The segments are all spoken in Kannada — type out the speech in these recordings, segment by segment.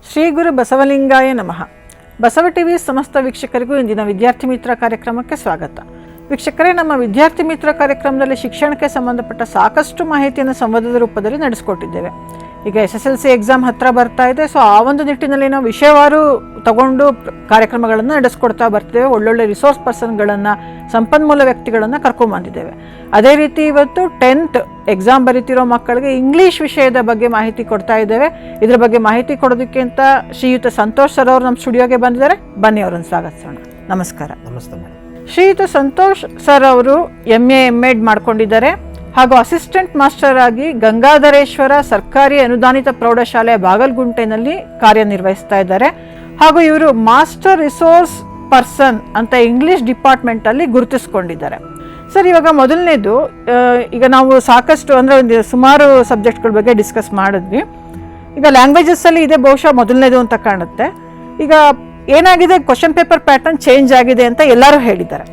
ಶ್ರೀ ಗುರು ಬಸವಲಿಂಗಾಯ ನಮಃ. ಬಸವ ಟಿವಿ ಸಮಸ್ತ ವೀಕ್ಷಕರಿಗೂ ಇಂದಿನ ವಿದ್ಯಾರ್ಥಿ ಮಿತ್ರ ಕಾರ್ಯಕ್ರಮಕ್ಕೆ ಸ್ವಾಗತ. ವೀಕ್ಷಕರೇ, ನಮ್ಮ ವಿದ್ಯಾರ್ಥಿ ಮಿತ್ರ ಕಾರ್ಯಕ್ರಮದಲ್ಲಿ ಶಿಕ್ಷಣಕ್ಕೆ ಸಂಬಂಧಪಟ್ಟ ಸಾಕಷ್ಟು ಮಾಹಿತಿಯನ್ನು ಸಂವಾದದ ರೂಪದಲ್ಲಿ ನಡೆಸಿಕೊಟ್ಟಿದ್ದೇವೆ. ಈಗ SSLC ಎಕ್ಸಾಮ್ ಹತ್ತಿರ ಬರ್ತಾ ಇದೆ. ಸೊ ಆ ಒಂದು ನಿಟ್ಟಿನಲ್ಲಿ ನಾವು ವಿಷಯವಾರು ತಗೊಂಡು ಕಾರ್ಯಕ್ರಮಗಳನ್ನು ನಡೆಸ್ಕೊಡ್ತಾ ಬರ್ತಿದ್ದೇವೆ. ಒಳ್ಳೊಳ್ಳೆ ರಿಸೋರ್ಸ್ ಪರ್ಸನ್ಗಳನ್ನು, ಸಂಪನ್ಮೂಲ ವ್ಯಕ್ತಿಗಳನ್ನು ಕರ್ಕೊಂಡ್ಬಂದಿದ್ದೇವೆ. ಅದೇ ರೀತಿ ಇವತ್ತು 10th ಎಕ್ಸಾಮ್ ಬರೀತಿರೋ ಮಕ್ಕಳಿಗೆ ಇಂಗ್ಲೀಷ್ ವಿಷಯದ ಬಗ್ಗೆ ಮಾಹಿತಿ ಕೊಡ್ತಾ ಇದ್ದೇವೆ. ಇದರ ಬಗ್ಗೆ ಮಾಹಿತಿ ಕೊಡೋದಕ್ಕೆ ಅಂತ ಶ್ರೀಯುತ ಸಂತೋಷ್ ಸರ್ ಅವರು ನಮ್ಮ ಸ್ಟುಡಿಯೋಗೆ ಬಂದಿದ್ದಾರೆ. ಬನ್ನಿ, ಅವರನ್ನು ಸ್ವಾಗತಿಸೋಣ. ನಮಸ್ಕಾರ. ನಮಸ್ತೆ ಮೇಡಮ್. ಶ್ರೀಯುತ ಸಂತೋಷ್ ಸರ್ ಅವರು MA MEd ಮಾಡ್ಕೊಂಡಿದ್ದಾರೆ ಹಾಗೂ ಅಸಿಸ್ಟೆಂಟ್ ಮಾಸ್ಟರ್ ಆಗಿ ಗಂಗಾಧರೇಶ್ವರ ಸರ್ಕಾರಿ ಅನುದಾನಿತ ಪ್ರೌಢಶಾಲೆ ಬಾಗಲಗುಂಟೆನಲ್ಲಿ ಕಾರ್ಯನಿರ್ವಹಿಸ್ತಾ ಇದ್ದಾರೆ. ಹಾಗೂ ಇವರು ಮಾಸ್ಟರ್ ರಿಸೋರ್ಸ್ ಪರ್ಸನ್ ಅಂತ ಇಂಗ್ಲಿಷ್ ಡಿಪಾರ್ಟ್ಮೆಂಟ್ ಅಲ್ಲಿ ಗುರುತಿಸ್ಕೊಂಡಿದ್ದಾರೆ. ಸರ್, ಇವಾಗ ಮೊದಲನೇದು, ಈಗ ನಾವು ಸಾಕಷ್ಟು ಅಂದರೆ ಸುಮಾರು ಸಬ್ಜೆಕ್ಟ್ಗಳ ಬಗ್ಗೆ ಡಿಸ್ಕಸ್ ಮಾಡಿದ್ವಿ. ಈಗ ಲ್ಯಾಂಗ್ವೇಜಸ್ ಅಲ್ಲಿ ಇದೆ ಬಹುಶಃ ಮೊದಲನೇದು ಅಂತ ಕಾಣುತ್ತೆ. ಈಗ ಏನಾಗಿದೆ, ಕ್ವಶನ್ ಪೇಪರ್ ಪ್ಯಾಟರ್ನ್ ಚೇಂಜ್ ಆಗಿದೆ ಅಂತ ಎಲ್ಲರೂ ಹೇಳಿದ್ದಾರೆ.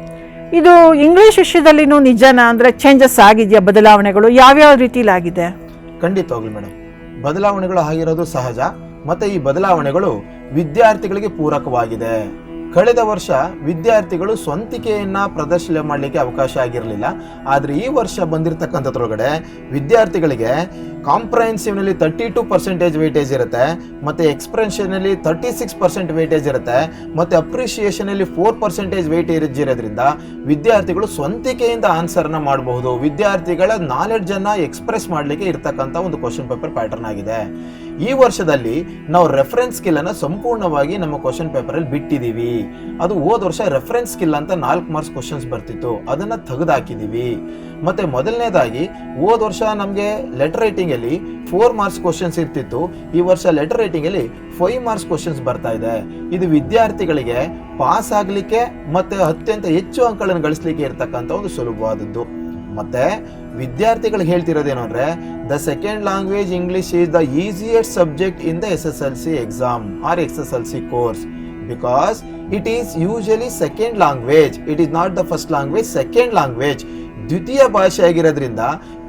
ಇದು ಇಂಗ್ಲಿಷ್ ವಿಷಯದಲ್ಲಿನೂ ನಿಜನಾ? ಅಂದರೆ ಚೇಂಜಸ್ ಆಗಿದೆಯಾ? ಬದಲಾವಣೆಗಳು ಯಾವ್ಯಾವ ರೀತಿಯಲ್ಲಿ ಆಗಿದೆ? ಖಂಡಿತವಾಗ್ಲಿ ಮೇಡಮ್, ಬದಲಾವಣೆಗಳು ಆಗಿರೋದು ಸಹಜ. ಮತ್ತೆ ಈ ಬದಲಾವಣೆಗಳು ವಿದ್ಯಾರ್ಥಿಗಳಿಗೆ ಪೂರಕವಾಗಿದೆ. ಕಳೆದ ವರ್ಷ ವಿದ್ಯಾರ್ಥಿಗಳು ಸ್ವಂತಿಕೆಯನ್ನ ಪ್ರದರ್ಶನ ಮಾಡಲಿಕ್ಕೆ ಅವಕಾಶ ಆಗಿರಲಿಲ್ಲ. ಆದರೆ ಈ ವರ್ಷ ಬಂದಿರತಕ್ಕಂಥದ್ರೊಳಗಡೆ ವಿದ್ಯಾರ್ಥಿಗಳಿಗೆ ಕಾಂಪ್ರಹೆನ್ಸಿವ್ನಲ್ಲಿ 32% ವೇಟೇಜ್ ಇರುತ್ತೆ, ಮತ್ತು ಎಕ್ಸ್ಪ್ರೆಷನಲ್ಲಿ 36% ವೇಟೇಜ್ ಇರುತ್ತೆ, ಮತ್ತು ಅಪ್ರಿಷಿಯೇಷನಲ್ಲಿ 4% ವೇಟೇಜ್ ಇರೋದ್ರಿಂದ ವಿದ್ಯಾರ್ಥಿಗಳು ಸ್ವಂತಿಕೆಯಿಂದ ಆನ್ಸರ್ನ ಮಾಡಬಹುದು. ವಿದ್ಯಾರ್ಥಿಗಳ ನಾಲೆಡ್ಜನ್ನು ಎಕ್ಸ್ಪ್ರೆಸ್ ಮಾಡಲಿಕ್ಕೆ ಇರ್ತಕ್ಕಂಥ ಒಂದು ಕ್ವಶನ್ ಪೇಪರ್ ಪ್ಯಾಟರ್ನ್ ಆಗಿದೆ. ಈ ವರ್ಷದಲ್ಲಿ ನಾವು ರೆಫರೆನ್ಸ್ ಸ್ಕಿಲ್ ಅನ್ನು ಸಂಪೂರ್ಣವಾಗಿ ನಮ್ಮ ಕ್ವಶನ್ ಪೇಪರಲ್ಲಿ ಬಿಟ್ಟಿದ್ದೀವಿ. ಅದು ಹೋದ ವರ್ಷ ರೆಫರೆನ್ಸ್ ಸ್ಕಿಲ್ ಅಂತ 4 ಮಾರ್ಕ್ಸ್ ಕ್ವಶನ್ಸ್ ಬರ್ತಿತ್ತು, ಅದನ್ನ ತೆಗೆದುಹಾಕಿದೀವಿ. ಮತ್ತೆ ಮೊದಲನೇದಾಗಿ ಹೋದ ವರ್ಷ ನಮಗೆ ಲೆಟರ್ ರೈಟಿಂಗ್ ಅಲ್ಲಿ 4 ಮಾರ್ಕ್ಸ್ ಕ್ವಶನ್ಸ್ ಇರ್ತಿತ್ತು. ಈ ವರ್ಷ ಲೆಟರ್ ರೈಟಿಂಗ್ ಅಲ್ಲಿ 5 ಮಾರ್ಕ್ಸ್ ಕ್ವಶನ್ಸ್ ಬರ್ತಾ ಇದೆ. ಇದು ವಿದ್ಯಾರ್ಥಿಗಳಿಗೆ ಪಾಸ್ ಆಗ್ಲಿಕ್ಕೆ ಮತ್ತೆ ಅತ್ಯಂತ ಹೆಚ್ಚು ಅಂಕಗಳನ್ನು ಗಳಿಸಲಿಕ್ಕೆ ಇರತಕ್ಕಂಥ ಒಂದು ಸುಲಭವಾದದ್ದು. ಮತ್ತೆ ವಿದ್ಯಾರ್ಥಿಗಳಿಗೆ ಹೇಳ್ತಿರೋದೇನು ಅಂದ್ರೆ, the second language English is the easiest subject in the SSLC exam or SSLC course, because it is usually second language. It is not the first language, second language. ದ್ವಿತೀಯ ಭಾಷೆ ಆಗಿರೋದ್ರಿಂದ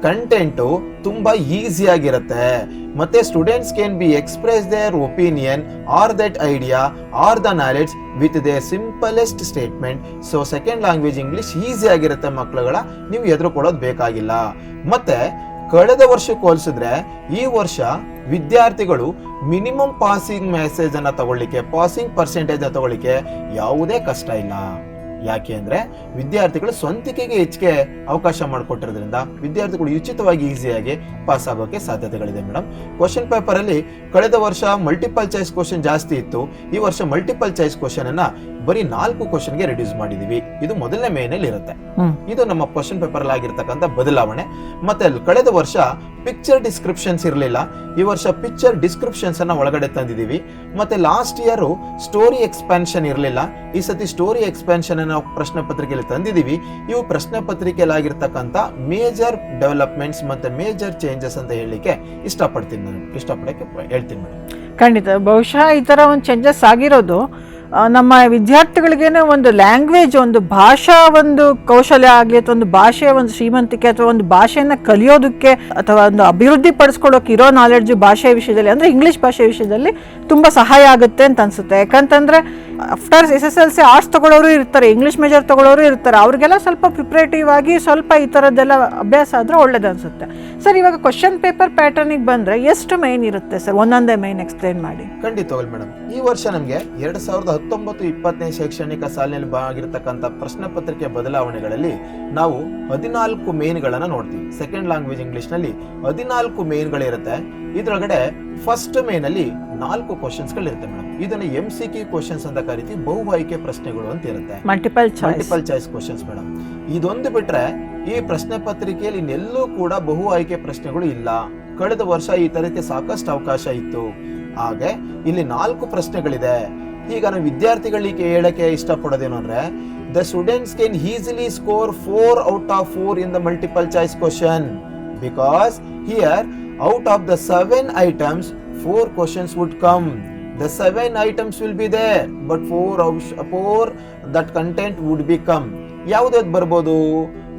ಕಂಟೆಂಟು ತುಂಬಾ ಈಸಿ ಆಗಿರುತ್ತೆ. ಮತ್ತೆ students can be express their opinion or that idea or the knowledge with their simplest statement. So second language English easy ಆಗಿರುತ್ತೆ ಮಕ್ಕಳುಗಳ, ನೀವು ಎದುರುಕೊಳ್ಳೋದು ಬೇಕಾಗಿಲ್ಲ. ಮತ್ತೆ ಕಳೆದ ವರ್ಷಕ್ಕೆ ಹೋಲಿಸಿದ್ರೆ ಈ ವರ್ಷ ವಿದ್ಯಾರ್ಥಿಗಳು ಮಿನಿಮಮ್ ಪಾಸಿಂಗ್ ಮೆಸೇಜ್ ಅನ್ನ ತಗೊಳ್ಳಿಕ್ಕೆ, ಪಾಸಿಂಗ್ ಪರ್ಸೆಂಟೇಜ್ ತಗೊಳ್ಳಿಕ್ಕೆ ಯಾವುದೇ ಕಷ್ಟ ಇಲ್ಲ. ಯಾಕೆ ಅಂದ್ರೆ ವಿದ್ಯಾರ್ಥಿಗಳು ಸ್ವಂತಿಕೆಗೆ ಹೆಚ್ಚಿಗೆ ಅವಕಾಶ ಮಾಡಿಕೊಟ್ಟಿರೋದ್ರಿಂದ ವಿದ್ಯಾರ್ಥಿಗಳು ಉಚಿತವಾಗಿ ಈಸಿಯಾಗಿ ಪಾಸ್ ಆಗೋಕೆ ಸಾಧ್ಯತೆಗಳಿದೆ ಮೇಡಮ್. ಕ್ವಶನ್ ಪೇಪರ್ ಅಲ್ಲಿ ಕಳೆದ ವರ್ಷ ಮಲ್ಟಿಪಲ್ ಚಾಯ್ಸ್ ಕ್ವಶನ್ ಜಾಸ್ತಿ ಇತ್ತು. ಈ ವರ್ಷ ಮಲ್ಟಿಪಲ್ ಚಾಯ್ಸ್ ಕ್ವಶನ್ ಅನ್ನ ಬರೀ 4 ಕ್ವಶನ್ಗೆ ರಿಡ್ಯೂಸ್ ಮಾಡಿದೀವಿ. ಇದು ಮೊದಲನೇ ಮೇನಲ್ಲಿ ಇರುತ್ತೆ. ಇದು ನಮ್ಮ ಕ್ವಶನ್ ಪೇಪರ್ ಅಲ್ಲಿ ಆಗಿರ್ತಕ್ಕಂಥ ಬದಲಾವಣೆ. ಮತ್ತೆ ಕಳೆದ ವರ್ಷ ಪಿಕ್ಚರ್ ಡಿಸ್ಕ್ರಿಪ್ಷನ್ಸ್ ಇರಲಿಲ್ಲ, ಈ ವರ್ಷ ಪಿಕ್ಚರ್ ಡಿಸ್ಕ್ರಿಪ್ಷನ್ಸ್ ಅನ್ನ ಒಳಗಡೆ ತಂದಿದ್ದೀವಿ. ಮತ್ತೆ ಲಾಸ್ಟ್ ಇಯರ್ ಸ್ಟೋರಿ ಎಕ್ಸ್ಪಾನ್ಷನ್ ಇರಲಿಲ್ಲ, ಈ ಸತಿ ಸ್ಟೋರಿ ಎಕ್ಸ್ಪಾನ್ಷನ್ ಅನ್ನ ಪ್ರಶ್ನೆ ಪತ್ರಿಕೆಯಲ್ಲಿ ತಂದಿದ್ದೀವಿ. ಇವು ಪ್ರಶ್ನೆ ಪತ್ರಿಕೆಯಲ್ಲಿ ಆಗಿರ್ತಕ್ಕಂಥ ಮೇಜರ್ ಡೆವಲಪ್ಮೆಂಟ್ಸ್ ಮತ್ತೆ ಮೇಜರ್ ಚೇಂಜಸ್ ಅಂತ ಹೇಳಲಿಕ್ಕೆ ಇಷ್ಟಪಡಕ್ಕೆ ಹೇಳ್ತೀನಿ ಮೇಡಮ್. ಖಂಡಿತ, ಬಹುಶಃ ಈ ತರ ಒಂದು ಚೇಂಜಸ್ ಆಗಿರೋದು ನಮ್ಮ ವಿದ್ಯಾರ್ಥಿಗಳಿಗೇನೆ ಒಂದು ಲ್ಯಾಂಗ್ವೇಜ್, ಒಂದು ಭಾಷಾ ಒಂದು ಕೌಶಲ್ಯ ಆಗಲಿ ಅಥವಾ ಒಂದು ಭಾಷೆಯ ಒಂದು ಶ್ರೀಮಂತಿಕೆ ಅಥವಾ ಒಂದು ಭಾಷೆಯನ್ನು ಕಲಿಯೋದಕ್ಕೆ ಅಥವಾ ಒಂದು ಅಭಿವೃದ್ಧಿ ಪಡಿಸ್ಕೊಳ್ಳೋಕೆ ಇರೋ ನಾಲೆಡ್ಜ್ ಭಾಷೆಯ ವಿಷಯದಲ್ಲಿ ಅಂದರೆ ಇಂಗ್ಲೀಷ್ ಭಾಷೆಯ ವಿಷಯದಲ್ಲಿ ತುಂಬ ಸಹಾಯ ಆಗುತ್ತೆ ಅಂತ ಅನ್ಸುತ್ತೆ. ಯಾಕಂತಂದರೆ ಆಫ್ಟರ್ SSLC ಆರ್ಟ್ಸ್ ತಗೊಳ್ಳೋರು ಇರ್ತಾರೆ, ಇಂಗ್ಲೀಷ್ ಮೇಜರ್ ತಗೊಳ್ಳೋರು ಇರ್ತಾರೆ, ಅವ್ರಿಗೆಲ್ಲ ಸ್ವಲ್ಪ ಪ್ರಿಪ್ರೇಟಿವ್ ಆಗಿ ಸ್ವಲ್ಪ ಈ ಥರದ್ದೆಲ್ಲ ಅಭ್ಯಾಸ ಆದರೆ ಒಳ್ಳೇದು ಅನ್ಸುತ್ತೆ. ಸರ್, ಇವಾಗ ಕ್ವಶನ್ ಪೇಪರ್ ಪ್ಯಾಟರ್ನಿಗೆ ಬಂದರೆ ಎಷ್ಟು ಮೈನ್ ಇರುತ್ತೆ ಸರ್? ಒಂದೊಂದೇ ಮೈನ್ ಎಕ್ಸ್ಪ್ಲೇನ್ ಮಾಡಿ. ಖಂಡಿತವಾಗ್ಲಿ ಮೇಡಮ್, ಈ ವರ್ಷ ನಮಗೆ 2019-20 ಶೈಕ್ಷಣಿಕ ಸಾಲಿನಲ್ಲಿ ಆಗಿರತಕ್ಕಂಥ ಪ್ರಶ್ನೆ ಪತ್ರಿಕೆ ಬದಲಾವಣೆಗಳಲ್ಲಿ ನಾವು 14 ಮೇನ್ಗಳನ್ನು ನೋಡ್ತೀವಿ. ಸೆಕೆಂಡ್ ಲ್ಯಾಂಗ್ವೇಜ್ ಇಂಗ್ಲಿಷ್ ನಲ್ಲಿ 14 ಮೇನ್ಗಳಿರುತ್ತೆ. ಇದರೊಳಗಡೆ ಫಸ್ಟ್ ಮೇನ್ ಅಲ್ಲಿ 4 ಕ್ವಶನ್ಸ್ ಗಳಿರುತ್ತೆ ಮೇಡಮ್. ಇದನ್ನ MCQ ಕ್ವಶನ್ಸ್ ಅಂತ ಕರಿತೀವಿ, ಬಹು ಆಯ್ಕೆ ಪ್ರಶ್ನೆಗಳು ಅಂತ ಇರುತ್ತೆ, ಮಲ್ಟಿಪಲ್ ಚಾಯ್ಸ್ ಕ್ವಶನ್ಸ್ ಮೇಡಮ್. ಇದೊಂದು ಬಿಟ್ರೆ ಈ ಪ್ರಶ್ನೆ ಪತ್ರಿಕೆಯಲ್ಲಿ ಇನ್ನೆಲ್ಲೂ ಕೂಡ ಬಹು ಆಯ್ಕೆ ಪ್ರಶ್ನೆಗಳು ಇಲ್ಲ. ಕಳೆದ ವರ್ಷ ಈ ತರಕ್ಕೆ ಸಾಕಷ್ಟು ಅವಕಾಶ ಇತ್ತು. ಹಾಗೆ ಇಲ್ಲಿ 4 ಪ್ರಶ್ನೆಗಳಿದೆ. ಈಗ ನಾವು ವಿದ್ಯಾರ್ಥಿಗಳಿಗೆ ಹೇಳಕ್ಕೆ ಇಷ್ಟಪಡೋದೇನು ಅಂದ್ರೆ, the students can easily score 4 out of 4 in the multiple choice question, because here out of the 7 items 4 questions would come. The 7 items will be there, but 4 that content would become. ಯಾವುದು ಬರ್ಬೋದು?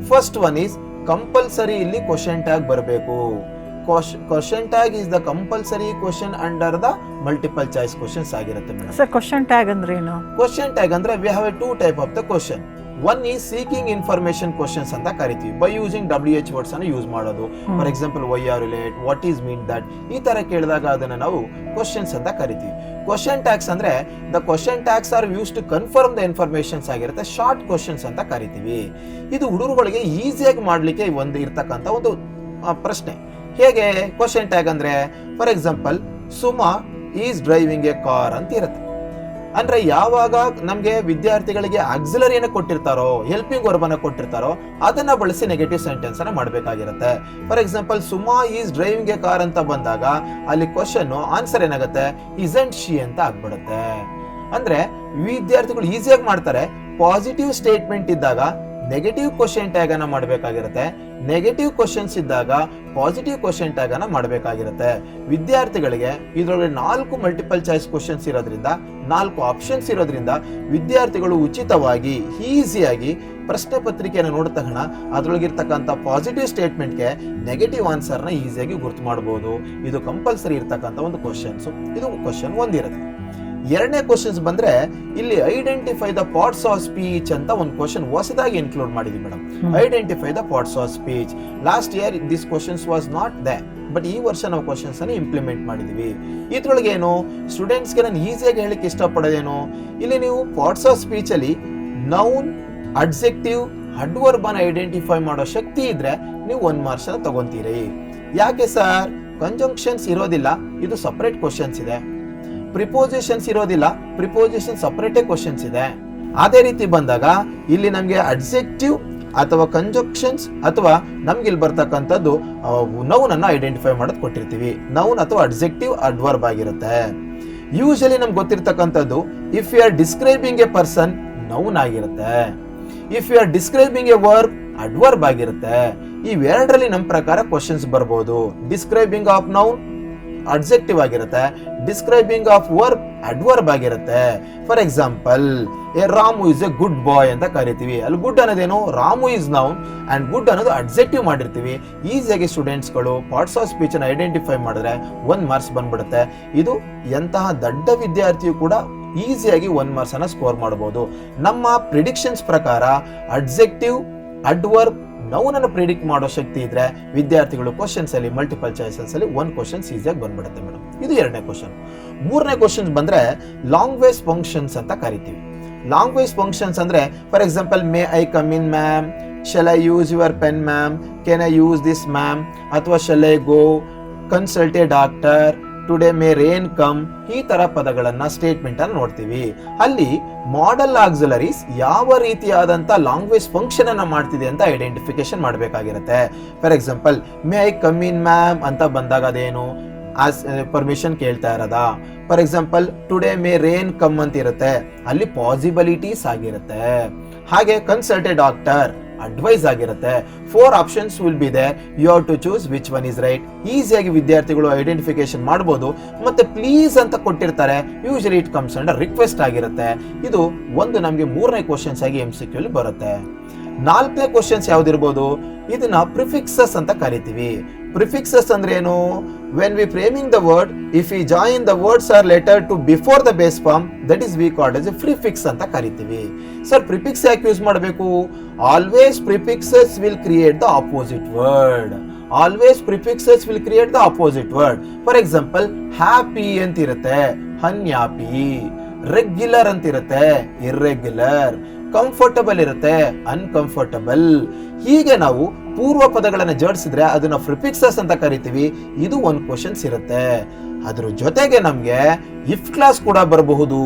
ಫಸ್ಟ್ ಒನ್ ಈಸ್ ಕಂಪಲ್ಸರಿ ಇಲ್ಲಿ ಕ್ವಶನ್ ಟ್ಯಾಗ್ ಬರಬೇಕು. Question tag is the compulsory question under the multiple choice questions ಆಗಿರುತ್ತೆ ಮೇಡಮ್. ಸರ್ ಕ್ವಶನ್ ಟ್ಯಾಗ್ ಅಂದ್ರೆ ಏನು? ಕ್ವಶನ್ ಟ್ಯಾಗ್ ಅಂದ್ರೆ V have A 2 type of the question. One is seeking information questions ಅಂತ ಕರಿತೀವಿ, ಬೈ ಯೂಸಿಂಗ್ WH ವರ್ಡ್ಸ್ ಅನ್ನು ಯೂಸ್ ಮಾಡೋದು. For example why are relate, what is mean that, ಈ ತರ ಕೇಳಿದಾಗ ಅದನ್ನ ನಾವು ಕ್ವಶನ್ಸ್ ಅಂತ ಕರಿತೀವಿ. ಕ್ವಶನ್ ಟ್ಯಾಗ್ಸ್ ಅಂದ್ರೆ the question tags are use to confirm the informations ಆಗಿರುತ್ತೆ, ಶಾರ್ಟ್ ಕ್ವಶನ್ಸ್ ಅಂತ ಕರಿತೀವಿ. ಇದು ಹುಡುಗರುಗಳಿಗೆ ಈಸಿಯಾಗಿ ಮಾಡ್ಲಿಕ್ಕೆ ಒಂದು ಇರ್ತಕ್ಕಂಥ ಒಂದು ಪ್ರಶ್ನೆ. ಹೇಗೆ ಕ್ವಶನ್ ಟ್ಯಾಗ್ ಅಂದ್ರೆ, for example Suma is driving a car ಅಂತ ಇರುತ್ತೆ. ಅಂದ್ರೆ ಯಾವಾಗ ನಮ್ಗೆ ವಿದ್ಯಾರ್ಥಿಗಳಿಗೆ ಆಕ್ಸಿಲರಿಯನ್ನು ಕೊಟ್ಟಿರ್ತಾರೋ, ಹೆಲ್ಪಿಂಗ್ ವರ್ಬನ್ನ ಕೊಟ್ಟಿರ್ತಾರೋ ಅದನ್ನ ಬಳಸಿ ನೆಗೆಟಿವ್ ಸೆಂಟೆನ್ಸ್ ಅನ್ನ ಮಾಡಬೇಕಾಗಿರುತ್ತೆ. For example Suma is driving a car ಅಂತ ಬಂದಾಗ ಅಲ್ಲಿ ಕ್ವಶನ್ ಆನ್ಸರ್ ಏನಾಗುತ್ತೆ, ಇಸಂಟ್ ಶಿ ಅಂತ ಆಗ್ಬಿಡುತ್ತೆ. ಅಂದ್ರೆ ವಿದ್ಯಾರ್ಥಿಗಳು ಈಸಿಯಾಗಿ ಮಾಡ್ತಾರೆ. ಪಾಸಿಟಿವ್ ಸ್ಟೇಟ್ಮೆಂಟ್ ಇದ್ದಾಗ ನೆಗೆಟಿವ್ ಕ್ವಶನ್ ಟ್ಯಾಗ್ ಅನ್ನ ಮಾಡಬೇಕಾಗಿರುತ್ತೆ, ನೆಗೆಟಿವ್ ಕ್ವಶನ್ಸ್ ಇದ್ದಾಗ ಪಾಸಿಟಿವ್ ಕ್ವಶನ್ ಟ್ಯಾಗ್ ಅನ್ನ ಮಾಡಬೇಕಾಗಿರುತ್ತೆ. ವಿದ್ಯಾರ್ಥಿಗಳಿಗೆ ಇದರೊಳಗೆ 4 ಮಲ್ಟಿಪಲ್ ಚಾಯ್ಸ್ ಕ್ವಶನ್ಸ್ ಇರೋದ್ರಿಂದ, 4 ಆಪ್ಷನ್ಸ್ ಇರೋದ್ರಿಂದ ವಿದ್ಯಾರ್ಥಿಗಳು ಉಚಿತವಾಗಿ ಈಸಿಯಾಗಿ ಪ್ರಶ್ನೆ ಪತ್ರಿಕೆಯನ್ನು ನೋಡಿದ ತಕ್ಷಣ ಅದರೊಳಗಿರ್ತಕ್ಕಂಥ ಪಾಸಿಟಿವ್ ಸ್ಟೇಟ್ಮೆಂಟ್ಗೆ ನೆಗೆಟಿವ್ ಆನ್ಸರ್ನ ಈಸಿಯಾಗಿ ಗುರ್ತು ಮಾಡಬಹುದು. ಇದು ಕಂಪಲ್ಸರಿ ಇರ್ತಕ್ಕಂಥ ಒಂದು ಕ್ವಶನ್ಸ್. ಇದು ಕ್ವಶನ್ 1 ಇರುತ್ತೆ. ಎರಡನೇ ಕ್ವಶನ್ಸ್ ಬಂದ್ರೆ ಇಲ್ಲಿ identify the parts of speech ಅಂತ ಒಂದು ಕ್ವಶನ್ ಹೊಸದಾಗಿ ಇನ್ಕ್ಲೂಡ್ ಮಾಡಿದ್ವಿ madam. Identify the parts of speech. Last year this questions was not they, but ಈ ವರ್ಷ ನಾವು ಕ್ವಶನ್ಸ್ ಅನ್ನು ಇಂಪ್ಲಿಮೆಂಟ್ ಮಾಡಿದೀವಿ. ಇದ್ರೊಳಗೆ ಏನು ಸ್ಟೂಡೆಂಟ್ಸ್ಗೆ ನಾನು ಈಸಿಯಾಗಿ ಹೇಳಿಕ್ಕೆ ಇಷ್ಟಪಡೋದೇನು, ಇಲ್ಲಿ ನೀವು ಪಾರ್ಟ್ಸ್ ಆಫ್ ಸ್ಪೀಚ್ ಅಲ್ಲಿ ನೌನ್, ಅಡ್ಜೆಕ್ಟಿವ್, ಅಡ್ವರ್ಬ್ ಅನ್ನು ಐಡೆಂಟಿಫೈ ಮಾಡೋ ಶಕ್ತಿ ಇದ್ರೆ ನೀವು 1 ಮಾರ್ಕ್ಸ್ ಅನ್ನು ತಗೊಂತೀರಿ. ಯಾಕೆ ಸರ್? ಕಂಜಂಕ್ಷನ್ಸ್ ಇರೋದಿಲ್ಲ, ಇದು ಸಪರೇಟ್ ಕ್ವಶನ್ಸ್ ಇದೆ. ಪ್ರಿಪೋಸಿಷನ್ಸ್ ಇರೋದಿಲ್ಲ, ಪ್ರಿಪೋಸಿಷನ್ ಸಪರೇಟೇ ಕ್ವಶನ್ಸ್ ಇದೆ. ಅದೇ ರೀತಿ ಬಂದಾಗ ಇಲ್ಲಿ ನಮಗೆ ಅಡ್ಜೆಕ್ಟಿವ್ ಅಥವಾ ಕಂಜಂಕ್ಷನ್ಸ್ ಅಥವಾ ನಮ್ಗೆ ಇಲ್ಲಿ ಬರ್ತಕ್ಕಂಥದ್ದು ನೌನ್ ಅನ್ನು ಐಡೆಂಟಿಫೈ ಮಾಡೋದು ಕೊಟ್ಟಿರ್ತೀವಿ. ನೌನ್ ಅಥವಾ ಅಡ್ಜೆಕ್ಟಿವ್ ಅಡ್ವರ್ಬ್ ಆಗಿರುತ್ತೆ. ಯೂಶಲಿ ನಮ್ಗೆ ಗೊತ್ತಿರ್ತಕ್ಕಂಥದ್ದು if you are describing a person noun ಆಗಿರುತ್ತೆ, if you are describing a verb adverb ಆಗಿರುತ್ತೆ. ಇವೆರಡರಲ್ಲಿ ನಮ್ಮ ಪ್ರಕಾರ ಕ್ವಶನ್ಸ್ ಬರ್ಬೋದು. ಡಿಸ್ಕ್ರೈಬಿಂಗ್ ಆಫ್ ನೌನ್ ಅಡ್ಜೆಕ್ಟಿವ್ ಆಗಿರುತ್ತೆ, ಡಿಸ್ಕ್ರೈಬಿಂಗ್ ಆಫ್ ವರ್ಬ್ ಅಡ್ವರ್ಬ್ ಆಗಿರುತ್ತೆ. For example a Ramu is a good boy ಅಂತ ಕರಿತೀವಿ. ಅಲ್ಲಿ ಗುಡ್ ಅನ್ನೋದೇನು, Ramu is noun and good ಅನ್ನೋದು ಅಡ್ಜೆಕ್ಟಿವ್ ಮಾಡಿರ್ತೀವಿ. ಈಸಿಯಾಗಿ ಸ್ಟೂಡೆಂಟ್ಸ್ಗಳು ಪಾರ್ಟ್ಸ್ ಆಫ್ ಸ್ಪೀಚ್ ಅನ್ನು ಐಡೆಂಟಿಫೈ ಮಾಡಿದ್ರೆ 1 ಮಾರ್ಕ್ಸ್ ಬಂದ್ಬಿಡುತ್ತೆ. ಇದು ಎಂತಹ ದೊಡ್ಡ ವಿದ್ಯಾರ್ಥಿಯು ಕೂಡ ಈಸಿಯಾಗಿ 1 ಮಾರ್ಕ್ಸ್ ಅನ್ನ ಸ್ಕೋರ್ ಮಾಡಬಹುದು. ನಮ್ಮ ಪ್ರಿಡಿಕ್ಷನ್ಸ್ ಪ್ರಕಾರ ಅಡ್ಜೆಕ್ಟಿವ್, ಅಡ್ವರ್ಬ್, ನೌನ್ ಅನ್ನು ಪ್ರಿಡಿಕ್ಟ್ ಮಾಡೋ ಶಕ್ತಿ ಇದ್ರೆ ವಿದ್ಯಾರ್ಥಿಗಳು ಕ್ವಶನ್ಸ್ ಅಲ್ಲಿ ಮಲ್ಟಿಪಲ್ ಚಾಯ್ಸಸ್ ಅಲ್ಲಿ 1 ಕ್ವಶನ್ಸ್ ಈಸಿಯಾಗಿ ಬಂದ್ಬಿಡುತ್ತೆ ಮೇಡಮ್. ಇದು ಎರಡನೇ ಕ್ವಶನ್. ಮೂರನೇ ಕ್ವಶನ್ಸ್ ಬಂದ್ರೆ ಲಾಂಗ್ವೇಜ್ ಫಂಕ್ಷನ್ಸ್ ಅಂತ ಕರಿತೀವಿ. ಲಾಂಗ್ವೇಜ್ ಫಂಕ್ಷನ್ಸ್ ಅಂದ್ರೆ for example may I come in ma'am, shall I use your pen ma'am, can I use this ma'am, ಅಥವಾ shall I go consult a doctor, today may rain come, ಈ ತರ ಪದಗಳನ್ನ ಸ್ಟೇಟ್ಮೆಂಟ್ ಅನ್ನು ನೋಡ್ತೀವಿ. ಅಲ್ಲಿ ಮಾಡೆಲ್ ಆಕ್ಸಿಲರೀಸ್ ಯಾವ ರೀತಿಯಾದಂತ ಲಾಂಗ್ವೇಜ್ ಫಂಕ್ಷನ್ ಅನ್ನ ಮಾಡ್ತಿದೆ ಅಂತ ಐಡೆಂಟಿಫಿಕೇಶನ್ ಮಾಡಬೇಕಾಗಿರುತ್ತೆ. For example may I come in ma'am ಅಂತ ಬಂದಾಗ ಅದೇನು ಪರ್ಮಿಷನ್ ಕೇಳ್ತಾ ಇರೋದಾ. For example today may rain come ಅಂತ ಇರುತ್ತೆ, ಅಲ್ಲಿ ಪಾಸಿಬಿಲಿಟೀಸ್ ಆಗಿರುತ್ತೆ. ಹಾಗೆ ಕನ್ಸಲ್ಟ್ ಎ ಡಾಕ್ಟರ್ ಅಡ್ವೈಸ್ ಆಗಿರುತ್ತೆ. 4 options will be there, you have to choose which one is right. ಈಸಿಯಾಗಿ ವಿದ್ಯಾರ್ಥಿಗಳು ಐಡೆಂಟಿಫಿಕೇಶನ್ ಮಾಡಬಹುದು. ಮತ್ತೆ ಪ್ಲೀಸ್ ಅಂತ ಕೊಟ್ಟಿರ್ತಾರೆ, usually it comes under request ಆಗಿರುತ್ತೆ. ಇದು ಒಂದು ನಮಗೆ 3ನೇ ಕ್ವಶನ್ಸ್ ಆಗಿ MCQ ಅಲ್ಲಿ ಬರುತ್ತೆ. 4ನೇ ಕ್ವಶನ್ಸ್ ಯಾವ್ದಿರ್ಬೋದು, ಇದನ್ನ ಪ್ರಿಫಿಕ್ಸಸ್ ಅಂತ ಕರಿತೀವಿ. ಪ್ರಿಫಿಕ್ಸಸ್ ಅಂದ್ರೆ ಏನು? When we framing the word, if we join the words or letter to before the base form, that is we called as a prefix ಅಂತ ಕರಿತೀವಿ. ಸರ್ ಪ್ರಿಫಿಕ್ಸ್ ಯಾಕೆ ಯೂಸ್ ಮಾಡಬೇಕು? Always prefixes will create the opposite word. Always prefixes will create the opposite word. For example happy ಅಂತ ಇರುತ್ತೆ, ಅನ್ಹ್ಯಾಪಿ. ರೆಗ್ಯುಲರ್ ಅಂತ ಇರುತ್ತೆ, ಇರ್ರೆಗ್ಯುಲರ್. ಕಂಫರ್ಟಬಲ್ ಇರುತ್ತೆ, ಅನ್ಕಂಫರ್ಟಬಲ್. ಹೀಗೆ ನಾವು ಪೂರ್ವ ಪದಗಳನ್ನು ಜೋಡಿಸಿದ್ರೆ ಅದನ್ನ ಪ್ರಿಫಿಕ್ಸಸ್ ಅಂತ ಕರಿತೀವಿ. ಇದು 1 ಕ್ವಶನ್ಸ್ ಇರುತ್ತೆ. ಅದ್ರ ಜೊತೆಗೆ ನಮ್ಗೆ ಇಫ್ ಕ್ಲಾಸ್ ಕೂಡ ಬರಬಹುದು.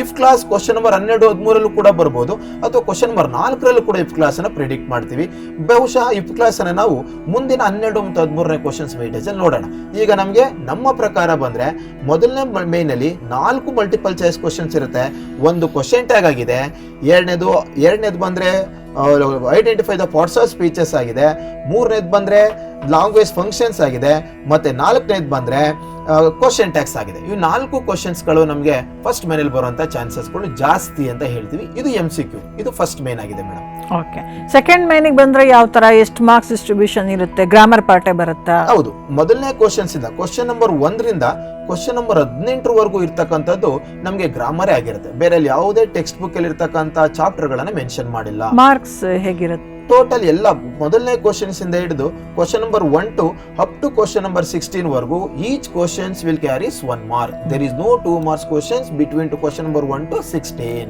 ಇಫ್ ಕ್ಲಾಸ್ ಕ್ವಶನ್ ನಂಬರ್ 12, 13 ಕೂಡ ಬರಬಹುದು, ಅಥವಾ ಕ್ವಶನ್ ನಂಬರ್ 4 ಕೂಡ ಇಫ್ ಕ್ಲಾಸ್ ಅನ್ನ ಪ್ರಿಡಿಕ್ಟ್ ಮಾಡ್ತೀವಿ. ಬಹುಶಃ ಇಫ್ ಕ್ಲಾಸ್ ಅನ್ನ ನಾವು ಮುಂದಿನ 12 ಮತ್ತು 13ನೇ ಕ್ವಶನ್ಸ್ ವೇಟೇಜ್ ಅಲ್ಲಿ ನೋಡೋಣ. ಈಗ ನಮ್ಗೆ ನಮ್ಮ ಪ್ರಕಾರ ಬಂದ್ರೆ ಮೊದಲನೇ ಮೇನ್ ಅಲ್ಲಿ 4 ಮಲ್ಟಿಪಲ್ ಚಾಯ್ಸ್ ಕ್ವಶನ್ಸ್ ಇರುತ್ತೆ, 1 ಕ್ವಶನ್ ಟ್ಯಾಗ್ ಆಗಿದೆ. ಎರಡನೇದು ಬಂದ್ರೆ identify the parts of speeches ಆಗಿದೆ. ಮೂರನೇದು ಬಂದ್ರೆ ಲ್ಯಾಂಗ್ವೇಜ್ ಫಂಕ್ಷನ್ಸ್ ಆಗಿದೆ. ಮತ್ತೆ ನಾಲ್ಕನೇದು ಬಂದ್ರೆ ಕ್ವಶನ್ ಟ್ಯಾಕ್ಸ್ ಆಗಿದೆ. ಇವು 4 ಕ್ವಶನ್ಸ್ಗಳು ನಮಗೆ ಫಸ್ಟ್ ಮೇನಲ್ಲಿ ಬರುವಂತ ಚಾನ್ಸಸ್ಗಳು ಜಾಸ್ತಿ ಅಂತ ಹೇಳ್ತೀವಿ. ಇದು MCQ, ಇದು ಫಸ್ಟ್ ಮೇನ್ ಆಗಿದೆ ಮೇಡಮ್. ಓಕೆ, ಸೆಕೆಂಡ್ ಮೇನಿಗೆ ಬಂದ್ರೆ ಯಾವ ತರ, ಎಷ್ಟು ಮಾರ್ಕ್ಸ್ ಡಿಸ್ಟ್ರಿಬ್ಯೂಷನ್ ಇರುತ್ತೆ, ಗ್ರಾಮರ್ ಪಾರ್ಟೇ ಬರುತ್ತಾ? ಹೌದು, ಮೊದಲನೇ ಕ್ವಶನ್ಸ್ ಇಂದ ಕ್ವಶನ್ ನಂಬರ್ 1ರಿಂದ ಕ್ವಶನ್ ನಂಬರ್ 18 ಇರ್ತಕ್ಕಂಥದ್ದು ನಮಗೆ ಗ್ರಾಮರೇ ಆಗಿರುತ್ತೆ. ಬೇರೆ ಯಾವುದೇ ಟೆಕ್ಸ್ಟ್ ಬುಕ್ ಅಲ್ಲಿ ಇರ್ತಕ್ಕಂಥ ಚಾಪ್ಟರ್ ಗಳನ್ನ ಮೆನ್ಷನ್ ಮಾಡಿಲ್ಲ. ಮಾರ್ಕ್ಸ್ ಹೇಗಿರುತ್ತೆ? ಟೋಟಲ್ ಎಲ್ಲ ಮೊದಲನೇ ಕ್ವಶನ್ಸ್ ಇಂದ ಹಿಡಿದು question number 1 to up to question number 16 each questions will carries 1 mark. There is no 2 marks questions between to question number 1 to 16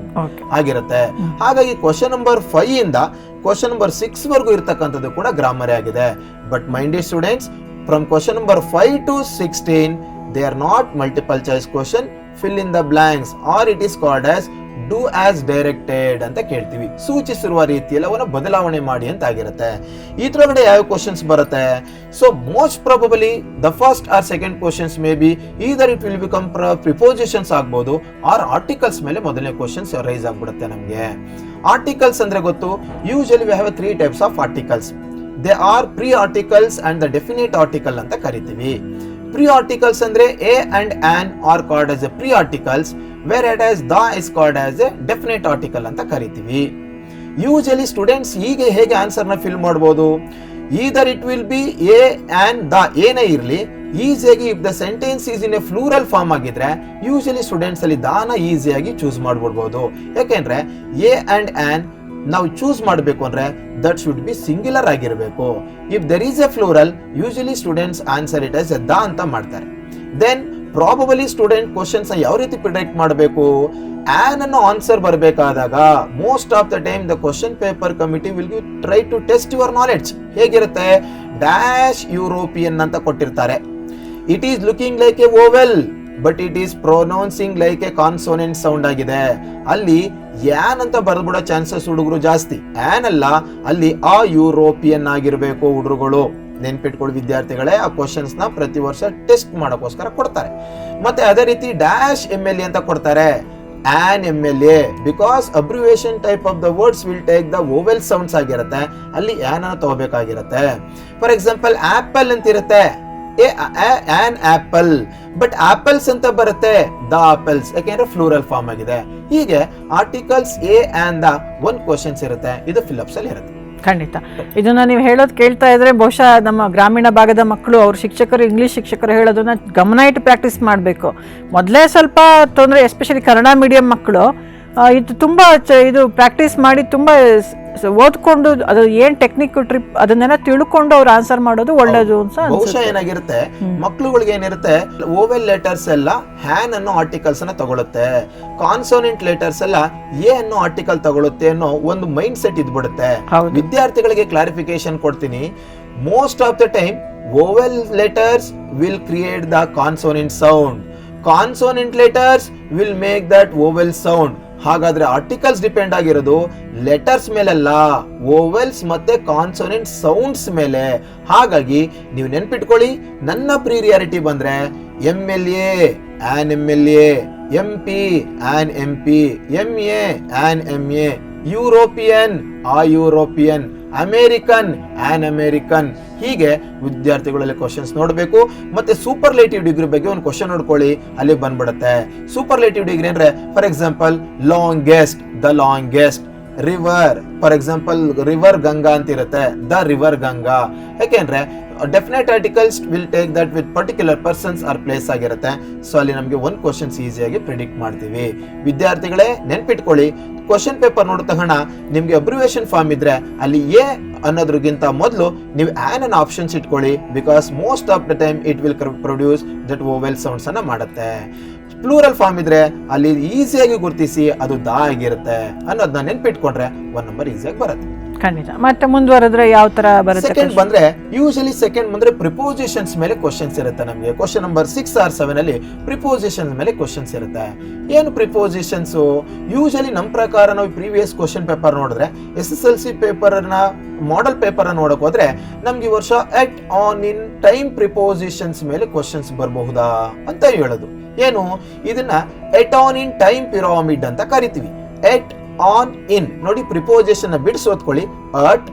ಆಗಿರುತ್ತೆ. ಹಾಗಾಗಿ ಕ್ವಶನ್ ನಂಬರ್ 5 ಇಂದ ಕ್ವಶನ್ ನಂಬರ್ 6 ಇರ್ತಕ್ಕಂಥದ್ದು ಕೂಡ ಗ್ರಾಮರೇ ಆಗಿದೆ. But mind students, from question number 5 to 16 they are not multiple choice question. Fill in the blanks or it is called as do as directed ಅಂತ ಕೇಳ್ತೀವಿ. ಸೂಚಿಸಿರುವ ರೀತಿಯಲ್ಲಿ ಅವನ್ನ ಬದಲಾವಣೆ ಮಾಡಿ ಅಂತ ಆಗಿರುತ್ತೆ. ಇದ್ರೊಳಗಡೆ ಯಾವ ಕ್ವಶನ್ಸ್ ಬರುತ್ತೆ? So most probably the first or second questions may be either it will become prepositions ಆಗ್ಬೋದು ಆರ್ ಆರ್ಟಿಕಲ್ಸ್ ಮೇಲೆ ಮೊದಲನೇ ಕ್ವಶನ್ಸ್ ರೈಸ್ ಆಗ್ಬಿಡುತ್ತೆ ನಮಗೆ. ಆರ್ಟಿಕಲ್ಸ್ ಅಂದ್ರೆ ಗೊತ್ತು, usually we have 3 types of articles. They are pre articles and the definite article ಅಂತ ಕರಿತೀವಿ. ಪ್ರೀ ಆರ್ಟಿಕಲ್ಸ್ ಅಂದ್ರೆ a and an are called as a pre articles, where it as the is called as a definite article ಅಂತ ಕರಿತೀವಿ. ಯೂಶಲಿ ಸ್ಟೂಡೆಂಟ್ಸ್ ಹೀಗೆ ಹೇಗೆ ಆನ್ಸರ್ ನ ಫಿಲ್ ಮಾಡಬಹುದು? Either it will be a and the, ಏನೇ ಇರಲಿ ಈಸಿಯಾಗಿ if the sentence is in a plural form ಆಗಿದ್ರೆ ಯೂಶಲಿ ಸ್ಟೂಡೆಂಟ್ಸ್ ಅಲ್ಲಿ ದಾನ ಈಸಿಯಾಗಿ ಚೂಸ್ ಮಾಡ್ಬಿಡ್ಬೋದು. ಯಾಕೆಂದ್ರೆ ಎ ಅಂಡ್ ಆನ್ ನಾವು ಚೂಸ್ ಮಾಡಬೇಕು ಅಂದ್ರೆ ದಟ್ ಶುಡ್ ಬಿ ಸಿಂಗ್ಯುಲರ್ ಆಗಿರಬೇಕು. If there is a plural usually students answer it as a the ಅಂತ ಮಾಡ್ತಾರೆ. ದೆನ್ ಪ್ರಾಬಬಲಿ ಸ್ಟೂಡೆಂಟ್ ಕ್ವಶನ್ಸ್ ಯಾವ ರೀತಿ ಪ್ರಿಡಿಕ್ಟ್ ಮಾಡಬೇಕು? ಆನ್ ಅನ್ನೋ ಆನ್ಸರ್ ಬರಬೇಕಾದಾಗ most of the time the question paper committee will try to test your knowledge. ಹೇಗಿರುತ್ತೆ? ಡ್ಯಾಶ್ ಯುರೋಪಿಯನ್ ಅಂತ ಕೊಟ್ಟಿರ್ತಾರೆ. It is looking like a vowel but it is pronouncing like a consonant sound ಆಗಿದೆ. ಅಲ್ಲಿ ಯಾನ್ ಅಂತ ಬರೆದ್ಬಿಡೋ ಚಾನ್ಸಸ್ ಹುಡುಗರು ಜಾಸ್ತಿ. ಆನ್ ಅಲ್ಲ, ಅಲ್ಲಿ ಆ ಯುರೋಪಿಯನ್ ಆಗಿರ್ಬೇಕು ಹುಡುಗರು. ನೆನ್ಪಿಟ್ಕೊಳ್ಳಿ ವಿದ್ಯಾರ್ಥಿಗಳೇ, ಆ ಕ್ವಶನ್ಸ್ ನ ಪ್ರತಿ ವರ್ಷ ಟೆಸ್ಟ್ ಮಾಡೋಕ್ಕೋಸ್ಕರ ಕೊಡ್ತಾರೆ. ಮತ್ತೆ ಅದೇ ರೀತಿ ಡ್ಯಾಶ್ MLA ಅಂತ ಕೊಡ್ತಾರೆ. On MLA because abbreviation type of the words will take the ವೋವೆಲ್ sounds ಆಗಿರುತ್ತೆ. ಅಲ್ಲಿ ಆನ್ ಅನ್ನು ತಗೋಬೇಕಾಗಿರುತ್ತೆ. ಫಾರ್ ಎಕ್ಸಾಂಪಲ್ ಆಪಲ್ ಅಂತ ಇರುತ್ತೆ, ಆನ್ ಆಪಲ್, ಬಟ್ ಆಪಲ್ಸ್ ಅಂತ ಬರುತ್ತೆ ದ ಆಪಲ್ಸ್, ಯಾಕೆಂದ್ರೆ ಫ್ಲೂರಲ್ ಫಾರ್ಮ್ ಆಗಿದೆ. ಹೀಗೆ articles A and the 1 questions ಇರುತ್ತೆ. ಇದು ಫಿಲಪ್ಸ್ ಅಲ್ಲಿ ಇರುತ್ತೆ. ಖಂಡಿತ ಇದನ್ನ ನೀವು ಹೇಳೋದು ಕೇಳ್ತಾ ಇದ್ರೆ ಬಹುಶಃ ನಮ್ಮ ಗ್ರಾಮೀಣ ಭಾಗದ ಮಕ್ಕಳು ಅವ್ರ ಶಿಕ್ಷಕರು, ಇಂಗ್ಲಿಷ್ ಶಿಕ್ಷಕರು ಹೇಳೋದನ್ನ ಗಮನ ಇಟ್ಟು ಪ್ರಾಕ್ಟೀಸ್ ಮಾಡಬೇಕು. ಮೊದಲೇ ಸ್ವಲ್ಪ ತೊಂದರೆ, ಎಸ್ಪೆಷಲಿ ಕನ್ನಡ ಮೀಡಿಯಂ ಮಕ್ಕಳು ಇದು ತುಂಬ ಇದು ಪ್ರಾಕ್ಟೀಸ್ ಮಾಡಿ ತುಂಬ ಓದ್ಕೊಂಡು ಅದು ಏನ್ ಟೆಕ್ನಿಕ್ ಟ್ರಿಪ್ ಅದನ್ನೆಲ್ಲ ತಿಳ್ಕೊಂಡು ಅವ್ರು ಆನ್ಸರ್ ಮಾಡೋದು ಒಳ್ಳೇದು ಅಂತ ಬಹುಶಃ ಏನಾಗಿರುತ್ತೆ, ಮಕ್ಳುಗಳಿಗೆ ಏನಿರುತ್ತೆ, ಓವೆಲ್ ಲೆಟರ್ಸ್ ಎಲ್ಲ ಹ್ಯಾನ್ ಅನ್ನೋ ಆರ್ಟಿಕಲ್ಸ್ ಅನ್ನ ತಗೊಳುತ್ತೆ, ಕಾನ್ಸೋನೆಂಟ್ ಲೆಟರ್ಸ್ ಎಲ್ಲ ಎ ಅನ್ನೋ ಆರ್ಟಿಕಲ್ ತಗೊಳುತ್ತೆ ಅನ್ನೋ ಒಂದು ಮೈಂಡ್ ಸೆಟ್ ಇದ್ಬಿಡುತ್ತೆ. ವಿದ್ಯಾರ್ಥಿಗಳಿಗೆ ಕ್ಲಾರಿಫಿಕೇಶನ್ ಕೊಡ್ತೀನಿ. Most of the time vowel letters will create the consonant sound, consonant letters will make that vowel sound. ಹಾಗಾದ್ರೆ ಆರ್ಟಿಕಲ್ಸ್ ಡಿಪೆಂಡ್ ಆಗಿರೋದು ಲೆಟರ್ಸ್ ಮೇಲಲ್ಲ, ಓವೆಲ್ಸ್ ಮತ್ತೆ ಕಾನ್ಸೋನೆಂಟ್ ಸೌಂಡ್ಸ್ ಮೇಲೆ. ಹಾಗಾಗಿ ನೀವು ನೆನ್ಪಿಟ್ಕೊಳ್ಳಿ, ನನ್ನ ಪ್ರಿಯಾರಿಟಿ ಬಂದ್ರೆ MLA on MLA, MP on MP, MA on MA, European ಆ ಯುರೋಪಿಯನ್, ಅಮೇರಿಕನ್ ಆನ್ ಅಮೇರಿಕನ್. ಹೀಗೆ ವಿದ್ಯಾರ್ಥಿಗಳಲ್ಲಿ ಕ್ವಶನ್ಸ್ ನೋಡಬೇಕು. ಮತ್ತೆ ಸೂಪರ್ಲೇಟಿವ್ ಡಿಗ್ರಿ ಬಗ್ಗೆ ಒಂದು ಕ್ವಶನ್ ನೋಡ್ಕೊಳ್ಳಿ, ಅಲ್ಲಿ ಬಂದ್ಬಿಡುತ್ತೆ. ಸೂಪರ್ಲೇಟಿವ್ ಡಿಗ್ರಿ ಅಂದ್ರೆ for example longest, the longest, river for example river Ganga ಅಂತ ಇರುತ್ತೆ, ದ ರಿವರ್ ಗಂಗಾ. ಯಾಕೆಂದ್ರೆ definite articles will take that with particular persons or place ಆಗಿರುತ್ತೆ. ಸೊ ಅಲ್ಲಿ ನಮಗೆ ಒಂದು ಕ್ವಶನ್ಸ್ ಈಸಿಯಾಗಿ ಪ್ರಿಡಿಕ್ಟ್ ಮಾಡ್ತೀವಿ. ವಿದ್ಯಾರ್ಥಿಗಳೇ ನೆನ್ಪಿಟ್ಕೊಳ್ಳಿ, ಕ್ವಶನ್ ಪೇಪರ್ ನೋಡಿದ ತಕ್ಷಣ ನಿಮ್ಗೆ ಅಬ್ರಿವೇಷನ್ ಫಾರ್ಮ್ ಇದ್ರೆ ಅಲ್ಲಿ ಎ ಅನ್ನೋದ್ರಿಗಿಂತ ಮೊದಲು ನೀವು ಆನ್ ಅನ್ ಆಪ್ಷನ್ಸ್ ಇಟ್ಕೊಳ್ಳಿ. Because most of the time it will produce that ವೋವೆಲ್ sounds ಅನ್ನ ಮಾಡುತ್ತೆ. ಪ್ಲೂರಲ್ ಫಾರ್ಮ್ ಇದ್ರೆ ಅಲ್ಲಿ ಈಸಿಯಾಗಿ ಗುರುತಿಸಿ ಅದು ದ ಆಗಿರುತ್ತೆ ಅನ್ನೋದನ್ನ ನೆನ್ಪಿಟ್ಕೊಂಡ್ರೆ 1 ನಂಬರ್ ಈಸಿಯಾಗಿ ಬರುತ್ತೆ. ಖಂಡಿತ. ಮತ್ತೆ ಮುಂದುವರೆದ್ರೆ ಯಾವ ತರ ಬರುತ್ತೆ? ಸೆಕೆಂಡ್ ಬಂದ್ರೆ ಯೂಶಲಿ ಸೆಕೆಂಡ್ ಬಂದ್ರೆ ಪ್ರಿಪೋಸಿಷನ್ಸ್ ಮೇಲೆ ಕ್ವಶನ್ಸ್ ಇರುತ್ತೆ. ನಮಗೆ ಕ್ವಶನ್ ನಂಬರ್ 6 or 7 ಅಲ್ಲಿ ಪ್ರಿಪೋಸಿಷನ್ಸ್ ಮೇಲೆ ಕ್ವಶನ್ಸ್ ಇರುತ್ತೆ. ಏನು ಪ್ರಿಪೋಸಿಷನ್ಸ್? ಯೂಶಲಿ ನಮ್ಮ ಪ್ರಕಾರ ನಾವು ಪ್ರೀವಿಯಸ್ ಕ್ವಶನ್ ಪೇಪರ್ ನೋಡಿದ್ರೆ SSLC ಪೇಪರ್ ನ ಮಾಡೆಲ್ ಪೇಪರ್ ನೋಡಕ್ ಹೋದ್ರೆ ನಮ್ಗೆ ಈ ವರ್ಷ at on in time prepositions ಮೇಲೆ ಕ್ವಶನ್ಸ್ ಬರಬಹುದಾ ಅಂತ ಹೇಳೋದು. ಏನು ಇದನ್ನ at on in time pyramid ಅಂತ ಕರಿತೀವಿ. At on in. ನೋಡಿ ಪ್ರಿಪೋಸಿಷನ್ ಬಿಡಿಸಿ ಓದ್ಕೊಳ್ಳಿ. At,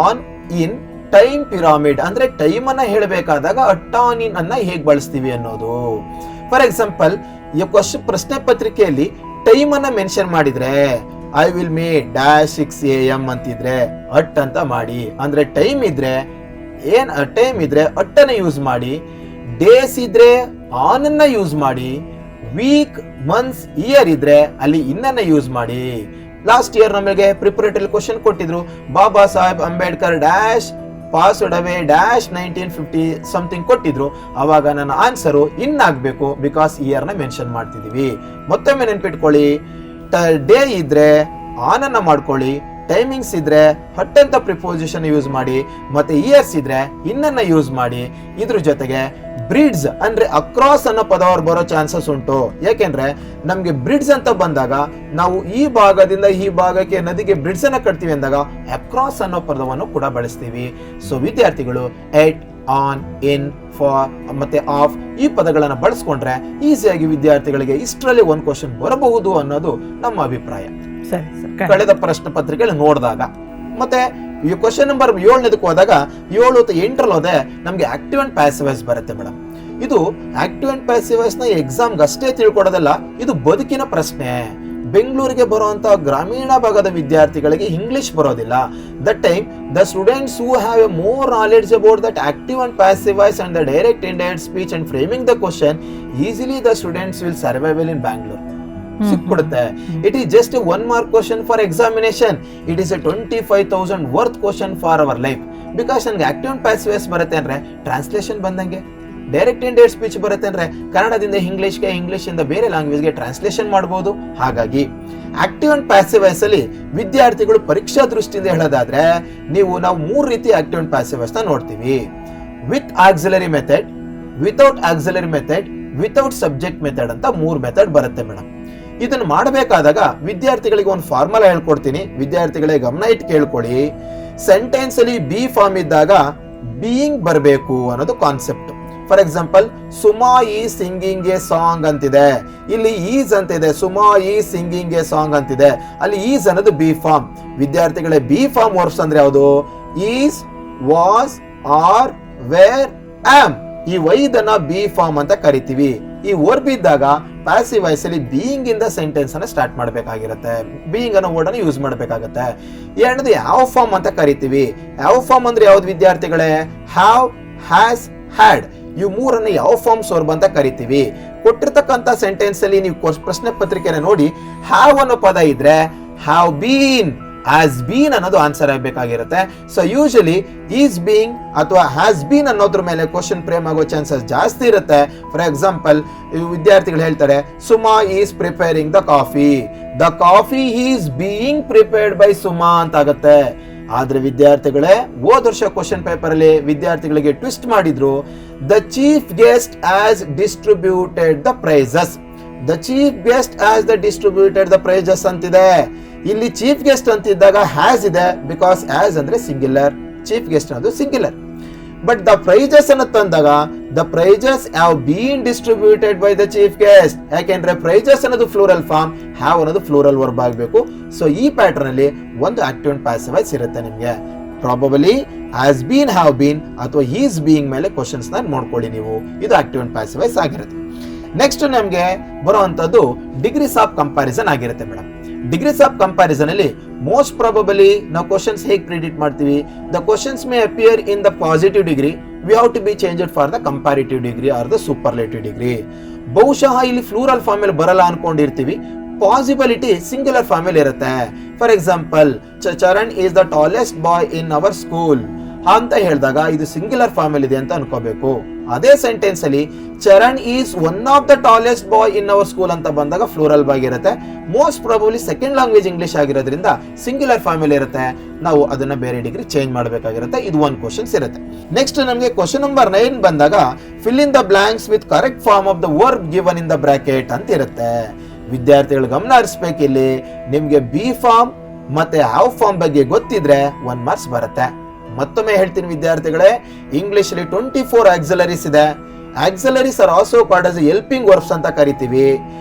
on, in, time pyramid ಅಂದ್ರೆ ಟೈಮ್ ಅನ್ನ ಹೇಳಬೇಕಾದಾಗ ಅಟ್, ಆನ್, ಇನ್ ಅನ್ನ ಹೇಗೆ ಬಳಸ್ತೀವಿ ಅನ್ನೋದು. ಫಾರ್ ಎಕ್ಸಾಂಪಲ್, ಈ ಪ್ರಶ್ನೆ ಪತ್ರಿಕೆಯಲ್ಲಿ ಟೈಮ್ ಅನ್ನ ಮೆನ್ಷನ್ ಮಾಡಿದ್ರೆ I will may dash 6 AM ಅಂತಿದ್ರೆ ಅಟ್ ಅಂತ ಮಾಡಿ. ಅಂದ್ರೆ ಟೈಮ್ ಇದ್ರೆ ಟೈಮ್ ಇದ್ರೆ ಅಟ್ಟನ್ನ ಯೂಸ್ ಮಾಡಿ. ಡೇಸ್ ಇದ್ರೆ ಆನ್ ಅನ್ನ ಯೂಸ್ ಮಾಡಿ. ವೀಕ್, ಮಂತ್ಸ್, ಇಯರ್ ಇದ್ರೆ ಅಲ್ಲಿ ಇನ್ನನ್ನ ಯೂಸ್ ಮಾಡಿ. ಲಾಸ್ಟ್ ಇಯರ್ ನಮಗೆ ಪ್ರಿಪರೇಟರಿ ಕ್ವಶನ್ ಕೊಟ್ಟಿದ್ರು. Baba Saheb Ambedkar dash passed away dash 1950 something ಕೊಟ್ಟಿದ್ರು. ಅವಾಗ ನನ್ನ ಆನ್ಸರು ಇನ್ ಆಗ್ಬೇಕು, ಬಿಕಾಸ್ ಇಯರ್ ನ ಮೆನ್ಷನ್ ಮಾಡ್ತಿದೀವಿ. ಮತ್ತೊಮ್ಮೆ ನೆನ್ಪಿಟ್ಕೊಳ್ಳಿ, ಡೇ ಇದ್ರೆ ಆನ್ ಅನ್ನ ಮಾಡ್ಕೊಳ್ಳಿ, ಟೈಮಿಂಗ್ಸ್ ಇದ್ರೆ ಹಟ್ ಅಂತ ಪ್ರಿಪೋಸಿಷನ್ ಯೂಸ್ ಮಾಡಿ, ಮತ್ತೆ ಇಯರ್ಸ್ ಇದ್ರೆ ಇನ್ನನ್ನ ಯೂಸ್ ಮಾಡಿ. ಇದ್ರ ಜೊತೆಗೆ ಬ್ರಿಡ್ಜ್ ಅಂದ್ರೆ ಅಕ್ರಾಸ್ ಅನ್ನೋ ಪದವರು ಬರೋ ಚಾನ್ಸಸ್ ಉಂಟು. ಯಾಕೆಂದ್ರೆ ನಮ್ಗೆ ಬ್ರಿಡ್ಜ್ ಅಂತ ಬಂದಾಗ ನಾವು ಈ ಭಾಗದಿಂದ ಈ ಭಾಗಕ್ಕೆ ನದಿಗೆ ಬ್ರಿಡ್ಜ್ ಅನ್ನ ಕಟ್ತೀವಿ ಅಂದಾಗ ಅಕ್ರಾಸ್ ಅನ್ನೋ ಪದವನ್ನು ಕೂಡ ಬಳಸ್ತೀವಿ. ಸೊ ವಿದ್ಯಾರ್ಥಿಗಳು ಎಟ್, ಆನ್, ಇನ್, ಫಾರ್ ಮತ್ತೆ ಆಫ್ ಈ ಪದಗಳನ್ನ ಬಳಸ್ಕೊಂಡ್ರೆ ಈಸಿಯಾಗಿ ವಿದ್ಯಾರ್ಥಿಗಳಿಗೆ ಇಷ್ಟರಲ್ಲಿ ಒಂದು ಕ್ವಶನ್ ಬರಬಹುದು ಅನ್ನೋದು ನಮ್ಮ ಅಭಿಪ್ರಾಯ. ಕಳೆದ ಪ್ರಶ್ನೆ ಪತ್ರಿಕೆಗಳು ನೋಡಿದಾಗ. ಮತ್ತೆ ಈ ಕ್ವಶನ್ ನಂಬರ್ 7ನೇದಕ್ಕೆ ಹೋದಾಗ 7 ಮತ್ತು 8ರಲ್ಲಿ ಹೋದೆ ನಮ್ಗೆ ಆಕ್ಟಿವ್ ಅಂಡ್ ಪ್ಯಾಸಿವ್ ವಾಯ್ಸ್ ಬರುತ್ತೆ ಮೇಡಮ್. ಇದು ಆಕ್ಟಿವ್ ಅಂಡ್ ಪ್ಯಾಸಿವ್ ವಾಯ್ಸ್ ನ ಎಕ್ಸಾಮ್ಗೆ ಅಷ್ಟೇ ತಿಳ್ಕೊಡೋದಲ್ಲ, ಇದು ಬದುಕಿನ ಪ್ರಶ್ನೆ. ಬೆಂಗಳೂರಿಗೆ ಬರುವಂತ ಗ್ರಾಮೀಣ ಭಾಗದ ವಿದ್ಯಾರ್ಥಿಗಳಿಗೆ ಇಂಗ್ಲಿಷ್ ಬರೋದಿಲ್ಲ. That time the students who have a more knowledge about that active and passive voice and the direct indirect speech and framing the question, easily the students will survival in Bangalore. ಸಿಕ್ಬಿಡುತ್ತೆ. It is just 1 mark question for examination. It is a 25,000 worth question for our life. Because ನನಗೆ ಆಕ್ಟಿವ್ ಅಂಡ್ ಪ್ಯಾಸಿವ್ ವಾಯ್ಸ್ ಬರುತ್ತೆ ಅಂದ್ರೆ ಟ್ರಾನ್ಸ್ಲೇಷನ್ ಬಂದಂಗೆ, ಡೈರೆಕ್ಟ್ ಇಂಡೈರೆಕ್ಟ್ ಸ್ಪೀಚ್ ಬರುತ್ತೆ ಅಂದ್ರೆ ಕನ್ನಡದಿಂದ ಇಂಗ್ಲಿಷ್ಗೆ, ಇಂಗ್ಲಿಷ್ ಇಂದ ಬೇರೆ ಲ್ಯಾಂಗ್ವೇಜ್ಗೆ ಟ್ರಾನ್ಸ್ಲೇಷನ್ ಮಾಡಬಹುದು. ಹಾಗಾಗಿ ಆಕ್ಟಿವ್ ಅಂಡ್ ಪ್ಯಾಸಿವ್ ವಾಯ್ಸ್ ಅಲ್ಲಿ ವಿದ್ಯಾರ್ಥಿಗಳು ಪರೀಕ್ಷಾ ದೃಷ್ಟಿಯಿಂದ ಹೇಳೋದಾದ್ರೆ ನಾವು 3 ರೀತಿ ಆಕ್ಟಿವ್ ಅಂಡ್ ಪ್ಯಾಸಿವ್ ವಾಯ್ಸ್ ನ ನೋಡ್ತೀವಿ. With auxiliary method, without auxiliary method, without subject method ಅಂತ 3 ಮೆಥಡ್ ಬರುತ್ತೆ ಮೇಡಮ್. ಇದನ್ನು ಮಾಡಬೇಕಾದಾಗ ವಿದ್ಯಾರ್ಥಿಗಳಿಗೆ ಒಂದು ಫಾರ್ಮುಲಾ ಹೇಳ್ಕೊಡ್ತೀನಿ, ವಿದ್ಯಾರ್ಥಿಗಳಿಗೆ ಗಮನ ಇಟ್ಟು ಕೇಳ್ಕೊಳ್ಳಿ. ಸೆಂಟೆನ್ಸ್ ಅಲ್ಲಿ ಬಿ ಫಾರ್ಮ್ ಇದ್ದಾಗ ಬೀಯಿಂಗ್ ಬರಬೇಕು ಅನ್ನೋದು ಕಾನ್ಸೆಪ್ಟ್. ಫಾರ್ ಎಕ್ಸಾಂಪಲ್, ಸುಮಾ ಈ ಸಿಂಗಿಂಗ್ ಎ ಸಾಂಗ್ ಅಂತಿದೆ, ಇಲ್ಲಿ ಈಸ್ ಅಂತಿದೆ. ಸುಮಾ ಈ ಸಿಂಗಿಂಗ್ ಎ ಸಾಂಗ್ ಅಂತಿದೆ, ಅಲ್ಲಿ ಈಸ್ ಅನ್ನೋದು ಬಿ ಫಾರ್ಮ್. ವಿದ್ಯಾರ್ಥಿಗಳೇ ಬಿ ಫಾರ್ಮ್ ವರ್ಬ್ಸ್ ಅಂದ್ರೆ ಯಾವುದು? Is, was, are, were, am. ಈ ವೈದನ್ನ ಬಿ ಫಾರ್ಮ್ ಅಂತ ಕರಿತೀವಿ. ಈ ವರ್ಬ್ ಇದ್ದಾಗ ಪ್ಯಾಸಿವ್ ವಾಯ್ಸ್ ಅಲ್ಲಿ ಬೀಯಿಂಗ್ ಇಂದ ಸೆಂಟೆನ್ಸ್ ಅನ್ನ ಸ್ಟಾರ್ಟ್ ಮಾಡಬೇಕಾಗಿರುತ್ತೆ, ಬೀಯಿಂಗ್ ಅನ್ನೋ ವರ್ಡ್ ಅನ್ನು ಯೂಸ್ ಮಾಡಬೇಕಾಗುತ್ತೆ. ಎರಡನೇದು ಯಾವ ಫಾರ್ಮ್ ಅಂತ ಕರಿತೀವಿ. ಯಾವ ಫಾರ್ಮ್ ಅಂದ್ರೆ ಯಾವ್ದು ವಿದ್ಯಾರ್ಥಿಗಳೇ? Have, has, had. ಇವು 3 ಯಾವ ಫಾರ್ಮ್ಸ್ ವರ್ಬ್ ಅಂತ ಕರಿತೀವಿ. ಕೊಟ್ಟಿರ್ತಕ್ಕಂಥ ಸೆಂಟೆನ್ಸ್ ಅಲ್ಲಿ ನೀವು ಪ್ರಶ್ನೆ ಪತ್ರಿಕೆನ ನೋಡಿ, ಹ್ಯಾವ್ ಅನ್ನೋ ಪದ ಇದ್ರೆ ಹ್ಯಾವ್ ಬೀನ್, ಆಸ್ ಬೀನ್ ಅನ್ನೋದು ಆನ್ಸರ್ ಆಗಬೇಕಾಗಿರುತ್ತೆ. ಸೊ ಯೂಶಲಿ ಈಸ್ ಬೀಯಿಂಗ್ ಅಥವಾ ಹ್ಯಾಸ್ ಬೀನ್ ಅನ್ನೋದ್ರ ಮೇಲೆ ಕ್ವಶನ್ ಫ್ರೇಮ್ ಆಗೋ ಚಾನ್ಸಸ್ ಜಾಸ್ತಿ ಇರುತ್ತೆ. ಫಾರ್ ಎಕ್ಸಾಂಪಲ್, ವಿದ್ಯಾರ್ಥಿಗಳು ಹೇಳ್ತಾರೆ Suma is preparing the coffee, the coffee is being prepared by Suma ಅಂತ ಆಗುತ್ತೆ. ಆದ್ರೆ ವಿದ್ಯಾರ್ಥಿಗಳೇ ಹೋದ ವರ್ಷ ಕ್ವಶನ್ ಪೇಪರ್ ಅಲ್ಲಿ ವಿದ್ಯಾರ್ಥಿಗಳಿಗೆ ಟ್ವಿಸ್ಟ್ ಮಾಡಿದ್ರು. The chief guest as distributed the prizes, the chief guest as the distributed the prizes ಅಂತಿದೆ. ಇಲ್ಲಿ ಚೀಫ್ ಗೆಸ್ಟ್ ಅಂತಿದ್ದಾಗ ಹ್ಯಾಸ್ ಇದೆ, ಬಿಕಾಸ್ ಆಸ್ ಅಂದ್ರೆ ಸಿಂಗ್ಯುಲರ್, ಚೀಫ್ ಗೆಸ್ಟ್ ಅನ್ನೋದು ಸಿಂಗ್ಯುಲರ್. ಬಟ್ ದ ಪ್ರೈಸಸ್ ಅನ್ನು ತಂದಾಗ the prizes have been distributed by the chief guest. ಯಾಕೆಂದ್ರೆ ಪ್ರೈಸಸ್ ಅನ್ನೋದು ಫ್ಲೂರಲ್ ಫಾರ್ಮ್, ಹ್ಯಾವ್ ಅನ್ನೋದು ಫ್ಲೂರಲ್ ವರ್ಬ್ ಆಗಬೇಕು. ಸೊ ಈ ಪ್ಯಾಟರ್ನ್ ಅಲ್ಲಿ ಒಂದು ಆಕ್ಟಿವ್ ಅಂಡ್ ಪ್ಯಾಸಿವ್ ವಾಯ್ಸ್ ಇರುತ್ತೆ ನಿಮಗೆ. Probably has been, have been ಅಥವಾ ಈಸ್ ಬೀಯಿಂಗ್ ಮೇಲೆ ಕ್ವಶನ್ಸ್ ನ ನೋಡ್ಕೊಳ್ಳಿ ನೀವು. ಇದು ಆಕ್ಟಿವ್ ಅಂಡ್ ಪ್ಯಾಸಿವ್ ವಾಯ್ಸ್ ಆಗಿರುತ್ತೆ. ನೆಕ್ಸ್ಟ್ ನಮಗೆ ಬರುವಂತದ್ದು ಡಿಗ್ರೀಸ್ ಆಫ್ ಕಂಪ್ಯಾರಿಸನ್ ಆಗಿರುತ್ತೆ ಮೇಡಮ್. ಡಿಗ್ರೀಸ್ ಆಫ್ ಕಂಪ್ಯಾರಿಸನ್ ಅಲ್ಲಿ ಮೋಸ್ಟ್ ಪ್ರಾಬಬಲಿ ನಾವು ಕ್ವಶನ್ಸ್ ಹೇಗೆ ಪ್ರಿಡಿಕ್ಟ್ ಮಾಡ್ತೀವಿ? The questions may appear in the positive degree, we have to be changed for the comparative degree or the superlative degree. ಬಹುಶಃ ಇಲ್ಲಿ ಫ್ಲೂರಲ್ ಫಾರ್ಮ್ ಅಲ್ಲಿ ಬರಲ್ಲ ಅನ್ಕೊಂಡಿರ್ತೀವಿ, ಪಾಸಿಬಿಲಿಟಿ ಸಿಂಗ್ಯುಲರ್ ಫಾರ್ಮ್ ಅಲ್ಲಿ ಇರುತ್ತೆ. For example, Charan is the tallest boy in our school ಅಂತ ಹೇಳಿದಾಗ ಇದು ಸಿಂಗ್ಯುಲರ್ ಫಾರ್ಮ್ ಅಲ್ಲಿ ಇದೆ ಅಂತ ಅನ್ಕೋಬೇಕು. ಅದೇ ಸೆಂಟೆನ್ಸ್ ಅಲ್ಲಿ Charan is one of the tallest boy in our school ಅಂತ ಬಂದಾಗ ಫ್ಲೂರಲ್ ಆಗಿರುತ್ತೆ. Most probably second language English ಆಗಿರೋದ್ರಿಂದ ಸಿಂಗ್ಯುಲರ್ ಫಾರ್ಮ್ ಅಲ್ಲಿ ಇರುತ್ತೆ. ನಾವು ಅದನ್ನ ಬೇರೆ ಡಿಗ್ರಿ ಚೇಂಜ್ ಮಾಡಬೇಕಾಗಿರುತ್ತೆ. ಇದು ಒಂದು ಕ್ವಶನ್ಸ್ ಇರುತ್ತೆ. ನೆಕ್ಸ್ಟ್ ನಮಗೆ ಕ್ವಶನ್ ನಂಬರ್ 9 ಬಂದಾಗ fill in the blanks with correct form of the verb given in the bracket ಅಂತ ಇರುತ್ತೆ. ವಿದ್ಯಾರ್ಥಿಗಳು ಗಮನ ಹರಿಸಬೇಕು. ಇಲ್ಲಿ ನಿಮ್ಗೆ ಬಿ ಫಾರ್ಮ್ ಮತ್ತೆ ಹ್ಯಾವ್ ಫಾರ್ಮ್ ಬಗ್ಗೆ ಗೊತ್ತಿದ್ರೆ 1 ಮಾರ್ಕ್ಸ್ ಬರುತ್ತೆ. ಮತ್ತೊಮ್ಮೆ ಹೇಳ್ತೀನಿ ವಿದ್ಯಾರ್ಥಿಗಳೇ, ಇಂಗ್ಲಿಷ್ ಅಲ್ಲಿ 24 ಆಕ್ಸಿಲರೀಸ್ ಇದೆ. Auxiliaries are also called as helping verbs ಅಂತ ಕರಿತೀವಿ.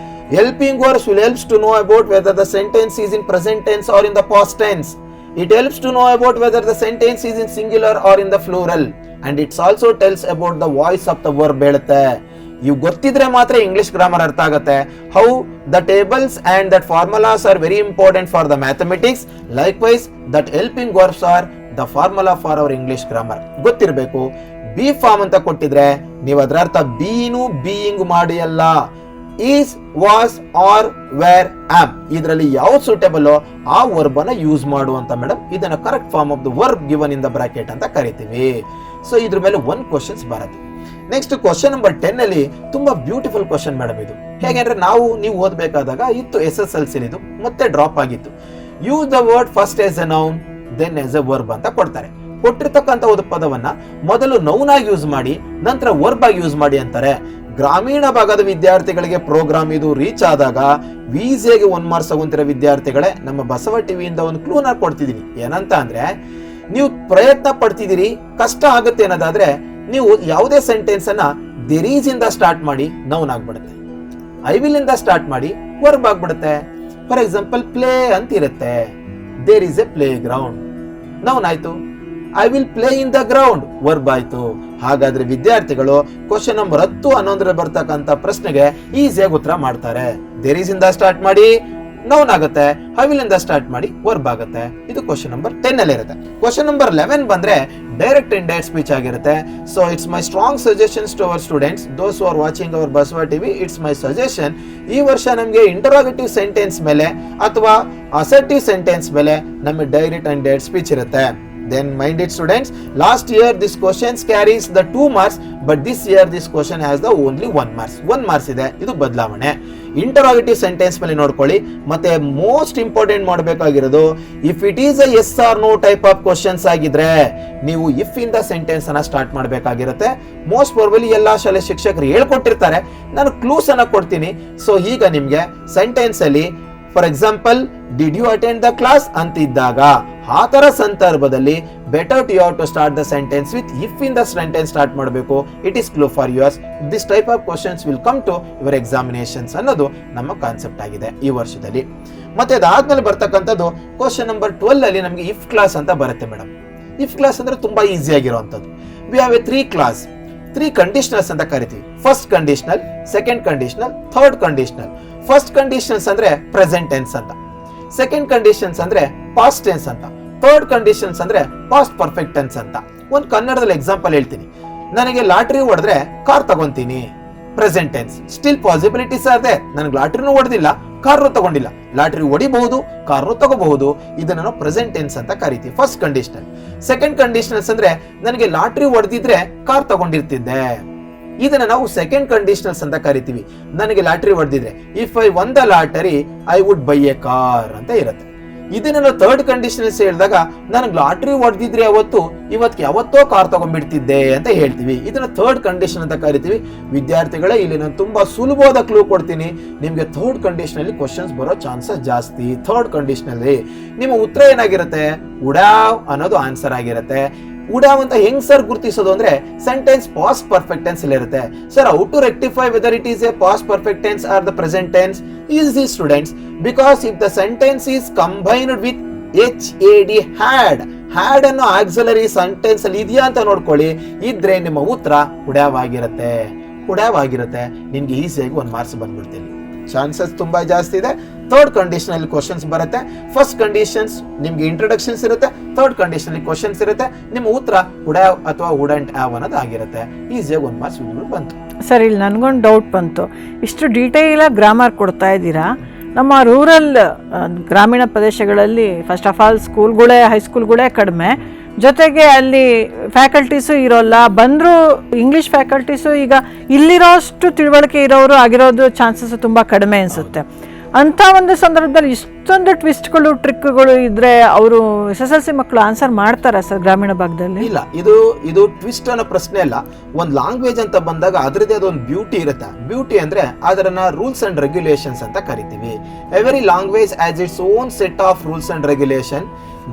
Helping verbs will helps to know about whether the sentence is in present tense or in the past tense. It helps to know about whether the sentence is in singular or in the plural. And it also tells about the voice of the verb ಹೇಳುತ್ತೆ. ಇವು ಗೊತ್ತಿದ್ರೆ ಮಾತ್ರ ಇಂಗ್ಲಿಷ್ ಗ್ರಾಮರ್ ಅರ್ಥ ಆಗುತ್ತೆ. How the tables and that formulas are very important for the mathematics. Likewise that helping verbs are the formula for our English grammar. ಗೊತ್ತಿರಬೇಕು. ಬಿ ಫಾರ್ಮ್ ಅಂತ ಕೊಟ್ಟಿದ್ರೆ ನೀವು ಅದರ ಅರ್ಥ ಬೀನು ಬೀಯಿಂಗ್ ಮಾಡಿ ಅಲ್ಲ. Is, was, are, were, am ಇದರಲ್ಲಿ ಯಾವ್ದು ಸೂಟೇಬಲ್ ಆ ವರ್ಬ್ ಅನ್ನ ಯೂಸ್ ಮಾಡುವಂತ ಮೇಡಮ್. ಇದನ್ನ correct form of the verb given in the bracket ಅಂತ ಕರಿತೀವಿ. ಸೊ ಇದ್ರ ಮೇಲೆ 1 ಕ್ವಶನ್ಸ್ ಬರುತ್ತೆ. ನೆಕ್ಸ್ಟ್ ಕ್ವಶನ್ ನಂಬರ್ 10 ಅಲ್ಲಿ ತುಂಬಾ ಬ್ಯೂಟಿಫುಲ್ ಕ್ವಶನ್ ಮೇಡಮ್ ಇದು. ಹೇಗೆಂದ್ರೆ ನೀವು ಓದ್ಬೇಕಾದಾಗ ಇತ್ತು SSLC ಇದು, ಮತ್ತೆ ಡ್ರಾಪ್ ಆಗಿತ್ತು. Use the word first as a noun then as a verb ಅಂತ ಕೊಡ್ತಾರೆ. ಕೊಟ್ಟಿರ್ತಕ್ಕಂಥ ಒಂದು ಪದವನ್ನ ಮೊದಲು ನೌನ್ ಆಗಿ ಯೂಸ್ ಮಾಡಿ ನಂತರ ವರ್ಬ್ ಆಗಿ ಯೂಸ್ ಮಾಡಿ ಅಂತಾರೆ. ಗ್ರಾಮೀಣ ಭಾಗದ ವಿದ್ಯಾರ್ಥಿಗಳಿಗೆ ಪ್ರೋಗ್ರಾಮ್ ಇದು ರೀಚ್ ಆದಾಗ ವೀಸಿಯಾಗಿ 1 ಮಾರ್ಕ್ಸ್ ತಗೊಂತಿರೋ ವಿದ್ಯಾರ್ಥಿಗಳೇ, ನಮ್ಮ ಬಸವ ಟಿವಿಯಿಂದ ಒಂದು ಕ್ಲೂನ ಕೊಡ್ತಿದೀನಿ. ಏನಂತ ಅಂದ್ರೆ, ನೀವು ಪ್ರಯತ್ನ ಪಡ್ತಿದ್ದೀರಿ, ಕಷ್ಟ ಆಗುತ್ತೆ ಅನ್ನೋದಾದ್ರೆ ನೀವು ಯಾವುದೇ ಸೆಂಟೆನ್ಸ್ ಅನ್ನ ದೇರ್ ಈಸ್ ಇಂದ ಸ್ಟಾರ್ಟ್ ಮಾಡಿ ನೌನ್ ಆಗ್ಬಿಡುತ್ತೆ. ಐ ವಿಲ್ ಇಂದ ಸ್ಟಾರ್ಟ್ ಮಾಡಿ ವರ್ಬ್ ಆಗ್ಬಿಡುತ್ತೆ. ಫಾರ್ ಎಕ್ಸಾಂಪಲ್ ಪ್ಲೇ ಅಂತ ಇರುತ್ತೆ, there is a playground, noun ಆಯ್ತು. I will play in the ground verb ಆಯ್ತು. ಹಾಗಾದ್ರೆ ವಿದ್ಯಾರ್ಥಿಗಳು ಕ್ವಶನ್ ನಂಬರ್ 10 11 ಬರ್ತಕ್ಕಂಥ ಪ್ರಶ್ನೆಗೆ ಈಸಿಯಾಗಿ ಉತ್ತರ ಮಾಡ್ತಾರೆ. ದೇರ್ ಈಸ್ ಇಂದ ಸ್ಟಾರ್ಟ್ ಮಾಡಿ ನೌನ್ ಆಗುತ್ತೆ, ಐ ವಿಲ್ ಇಂದ ಸ್ಟಾರ್ಟ್ ಮಾಡಿ ವರ್ಬ್ ಆಗುತ್ತೆ. ಇದು ಕ್ವಶನ್ ನಂಬರ್ 10 ಅಲ್ಲಿ ಇರುತ್ತೆ. ಕ್ವಶನ್ ನಂಬರ್ 11 ಬಂದ್ರೆ ಡೈರೆಕ್ಟ್ ಇಂಡೈರೆಕ್ಟ್ ಸ್ಪೀಚ್ ಆಗಿರುತ್ತೆ. So it's my strong suggestions to our students, those who are watching our Basava TV. It's my suggestion. ಈ ವರ್ಷ ನಮಗೆ ಇಂಟರೋಗೇಟಿವ್ ಸೆಂಟೆನ್ಸ್ ಮೇಲೆ ಅಥವಾ ಅಸರ್ಟಿವ್ ಸೆಂಟೆನ್ಸ್ ಮೇಲೆ ನಮಗೆ ಡೈರೆಕ್ಟ್ ಅಂಡ್ ಡೈರೆಕ್ಟ್ ಸ್ಪೀಚ್ ಇರುತ್ತೆ. Then mind it students, last year this questions carries the 2 marks, but this year this question has the only 1 marks. 1 marks ಇದೆ. ಇದು ಬದಲಾವಣೆ. ಇಂಟರೋಗೇಟಿವ್ ಸೆಂಟೆನ್ಸ್ ಮೇಲೆ ನೋಡ್ಕೊಳ್ಳಿ. ಮತ್ತೆ ಮೋಸ್ಟ್ ಇಂಪಾರ್ಟೆಂಟ್ ಮಾಡಬೇಕಾಗಿರೋದು, if it is a yes or no type of questions ಆಗಿದ್ರೆ ನೀವು ಇಫ್ ಇಂದ ಸೆಂಟೆನ್ಸ್ ಅನ್ನ ಸ್ಟಾರ್ಟ್ ಮಾಡಬೇಕಾಗಿರುತ್ತೆ. ಮೋಸ್ಟ್ ಪ್ರಾಬಬ್ಲಿ ಎಲ್ಲಾ ಶಾಲೆ ಶಿಕ್ಷಕರು ಹೇಳ್ಕೊಟ್ಟಿರ್ತಾರೆ, ನಾನು ಕ್ಲೂಸ್ ಅನ್ನ ಕೊಡ್ತೀನಿ. ಸೊ ಈಗ ನಿಮ್ಗೆ ಸೆಂಟೆನ್ಸ್ ಅಲ್ಲಿ for example did you attend the class ಅಂತ ಇದ್ದಾಗ ಆ ತರ ಸಂದರ್ಭದಲ್ಲಿ better to you to start the sentence with if in the sentence start ಮಾಡಬೇಕು. It is clue for yours. This type of questions will come to your examinations ಅನ್ನೋದು ನಮ್ಮ ಕಾನ್ಸೆಪ್ಟ್ ಆಗಿದೆ ಈ ವರ್ಷದಲ್ಲಿ. ಮತ್ತೆ ಅದಾದ್ಮೇಲೆ ಬರ್ತಕ್ಕಂಥದ್ದು ಕ್ವಶನ್ ನಂಬರ್ 12 ಅಲ್ಲಿ ನಮಗೆ ಇಫ್ ಕ್ಲಾಸ್ ಅಂತ ಬರುತ್ತೆ ಮೇಡಮ್. ಇಫ್ ಕ್ಲಾಸ್ ಅಂದ್ರೆ ತುಂಬಾ ಈಸಿ ಆಗಿರುವಂತದ್ದು. We have a 3 class, 3 conditionals ಅಂತ ಕರಿತೀವಿ. First conditional, second conditional, third conditional. First conditions ಅಂದ್ರೆ ಪ್ರೆಸೆಂಟ್ ಟೆನ್ಸ್ ಅಂತ, ಸೆಕೆಂಡ್ ಕಂಡೀಷನ್ಸ್ ಅಂದ್ರೆ ಪಾಸ್ಟ್ ಟೆನ್ಸ್ ಅಂತ, ಥರ್ಡ್ ಕಂಡೀಷನ್ಸ್ ಅಂದ್ರೆ ಪಾಸ್ಟ್ ಪರ್ಫೆಕ್ಟ್ ಟೆನ್ಸ್ ಅಂತ. ಒಂದು ಕನ್ನಡದಲ್ಲಿ ಎಕ್ಸಾಂಪಲ್ ಹೇಳ್ತೀನಿ. ನನಗೆ ಲಾಟ್ರಿ ಹೊಡೆದ್ರೆ ಕಾರ್ ತಗೊಂತೀನಿ, ಪ್ರೆಸೆಂಟ್ ಟೆನ್ಸ್. ಸ್ಟಿಲ್ ಪಾಸಿಬಿಲಿಟೀಸ್ ಇದೆ, ನನಗೆ ಲಾಟ್ರಿನೂ ಹೊಡೆದಿಲ್ಲ, ಕಾರು ತಗೊಂಡಿಲ್ಲ. ಲಾಟ್ರಿ ಹೊಡಿಬಹುದು, ಕಾರು ತಗೋಬಹುದು. ಇದನ್ನ ನಾವು ಪ್ರೆಸೆಂಟ್ ಟೆನ್ಸ್ ಅಂತ ಕರಿತೀವಿ, ಫಸ್ಟ್ ಕಂಡೀಷನಲ್. ಸೆಕೆಂಡ್ ಕಂಡೀಷನಲ್ಸ್ ಅಂದ್ರೆ ನನಗೆ ಲಾಟ್ರಿ ಹೊಡೆದಿದ್ರೆ ಕಾರ್ ತಗೊಂಡಿರ್ತಿದ್ದೆ. ಇದನ್ನ ನಾವು ಸೆಕೆಂಡ್ ಕಂಡೀಷನಲ್ಸ್ ಅಂತ ಕರಿತೀವಿ. ನನಗೆ ಲಾಟ್ರಿ ಹೊಡೆದಿದ್ರೆ if I won the lottery I would buy a car ಅಂತ ಇರುತ್ತೆ. ಇದನ್ನ ನಾವು ಥರ್ಡ್ ಕಂಡೀಷನಲ್ಸ್ ಹೇಳಿದಾಗ ನನಗೆ ಲಾಟ್ರಿ ಹೊಡೆದಿದ್ರೆ ಇವತ್ತು ಯಾವತ್ತೋ ಕಾರ್ ತಗೊಂಡ್ಬಿಡ್ತಿದ್ದೆ ಅಂತ ಹೇಳ್ತೀವಿ. ಇದನ್ನ ಥರ್ಡ್ ಕಂಡೀಷನ್ ಅಂತ ಕರಿತೀವಿ. ವಿದ್ಯಾರ್ಥಿಗಳೇ, ಇಲ್ಲಿ ನಾನು ತುಂಬಾ ಸುಲಭವಾದ ಕ್ಲೂ ಕೊಡ್ತೀನಿ. ನಿಮ್ಗೆ ಥರ್ಡ್ ಕಂಡೀಷನ್ ಅಲ್ಲಿ ಕ್ವಶನ್ಸ್ ಬರೋ ಚಾನ್ಸಸ್ ಜಾಸ್ತಿ. ಥರ್ಡ್ ಕಂಡೀಷನ್ ಅಲ್ಲಿ ನಿಮ್ಮ ಉತ್ತರ ಏನಾಗಿರುತ್ತೆ, ಉಡಾವ್ ಅನ್ನೋದು ಆನ್ಸರ್ ಆಗಿರುತ್ತೆ. ಉಡಾವ್ ಅಂತ ಹೆಂಗ್ ಸರ್ ಗುರುತಿಸೋದು ಅಂದ್ರೆ ಸೆಂಟೆನ್ಸ್ ಪಾಸ್ಟ್ ಪರ್ಫೆಕ್ಟ್ ಟೆನ್ಸ್ ಅಲ್ಲಿ ಇರುತ್ತೆ. Sir, how to rectify whether it is a past perfect tense or the present tense? Easy students, because if the sentence is combined with HAD, had ಅನ್ನೋ ಆಕ್ಸಿಲರಿ ಸೆಂಟೆನ್ಸ್ ಅಲ್ಲಿ ಇದೆಯಾ ಅಂತ ನೋಡ್ಕೊಳ್ಳಿ. ಇದ್ರೆ ನಿಮ್ಮ ಉತ್ತರ ಉಡಾವ್ ಆಗಿರುತ್ತೆ. ನಿಮ್ಗೆ ಈಸಿಯಾಗಿ 1 ಮಾರ್ಕ್ಸ್ ಬಂದ್ಬಿಡ್ತೀನಿ. ಚಾನ್ಸಸ್ ತುಂಬಾ ಜಾಸ್ತಿ ಇದೆ. ಥರ್ಡ್ ಕಂಡೀಷನ್ ಅಲ್ಲಿ ಕ್ವಶನ್ಸ್ ಬರುತ್ತೆ. ಫಸ್ಟ್ ಕಂಡೀಷನ್ಸ್ ನಿಮ್ಗೆ ಇಂಟ್ರೊಡಕ್ಷನ್ಸ್ ಇರುತ್ತೆ, ಥರ್ಡ್ ಕಂಡೀಷನ್ ಅಲ್ಲಿ ಕ್ವಶನ್ಸ್ ಇರುತ್ತೆ. ನಿಮ್ಮ ಉತ್ತರ ಉಡಾವ್ ಅಥವಾ ವುಡಂಟ್ ಹ್ಯಾವ್ ಅನ್ನೋದು ಆಗಿರುತ್ತೆ. ಈಸಿಯಾಗಿ 1 ಮಾರ್ಕ್ಸ್ ಬಂತು. ಸರ್, ಇಲ್ಲಿ ನನಗೊಂದು ಡೌಟ್ ಬಂತು. ಇಷ್ಟು ಡೀಟೇಲ್ ಆಗಿ ಗ್ರಾಮರ್ ಕೊಡ್ತಾ ಇದ್ದೀರಾ. ನಮ್ಮ ರೂರಲ್ ಗ್ರಾಮೀಣ ಪ್ರದೇಶಗಳಲ್ಲಿ ಫಸ್ಟ್ ಆಫ್ ಆಲ್ ಸ್ಕೂಲ್ಗಳೇ, ಹೈಸ್ಕೂಲ್ಗಳೇ ಕಡಿಮೆ, ಜೊತೆಗೆ ಅಲ್ಲಿ ಫ್ಯಾಕಲ್ಟೀಸು ಇರೋಲ್ಲ. ಬಂದರೂ ಇಂಗ್ಲೀಷ್ ಫ್ಯಾಕಲ್ಟೀಸು ಈಗ ಇಲ್ಲಿರೋಷ್ಟು ತಿಳುವಳಿಕೆ ಇರೋರು ಆಗಿರೋದು ಚಾನ್ಸಸ್ ತುಂಬ ಕಡಿಮೆ ಅನಿಸುತ್ತೆ. ಅಂಥ ಒಂದು ಸಂದರ್ಭದಲ್ಲಿ ಇಷ್ಟೊಂದು ಟ್ವಿಸ್ಟ್ಗಳು, ಟ್ರಿಕ್ಗಳು ಇದ್ರೆ ಅವರು SSLC ಮಕ್ಕಳು ಆನ್ಸರ್ ಮಾಡ್ತಾರಾ ಸರ್ ಗ್ರಾಮೀಣ ಭಾಗದಲ್ಲಿ? ಇಲ್ಲ, ಇದು ಟ್ವಿಸ್ಟ್ ಅನ್ನೋ ಪ್ರಶ್ನೆ ಅಲ್ಲ. ಒಂದು ಲ್ಯಾಂಗ್ವೇಜ್ ಅಂತ ಬಂದಾಗ ಅದರದೇ ಅದೊಂದು ಬ್ಯೂಟಿ ಇರುತ್ತೆ. ಬ್ಯೂಟಿ ಅಂದ್ರೆ ಅದನ್ನ ರೂಲ್ಸ್ ಅಂಡ್ ರೆಗ್ಯುಲೇಷನ್ಸ್ ಅಂತ ಕರಿತೀವಿ. Every language has its own set of rules and regulation.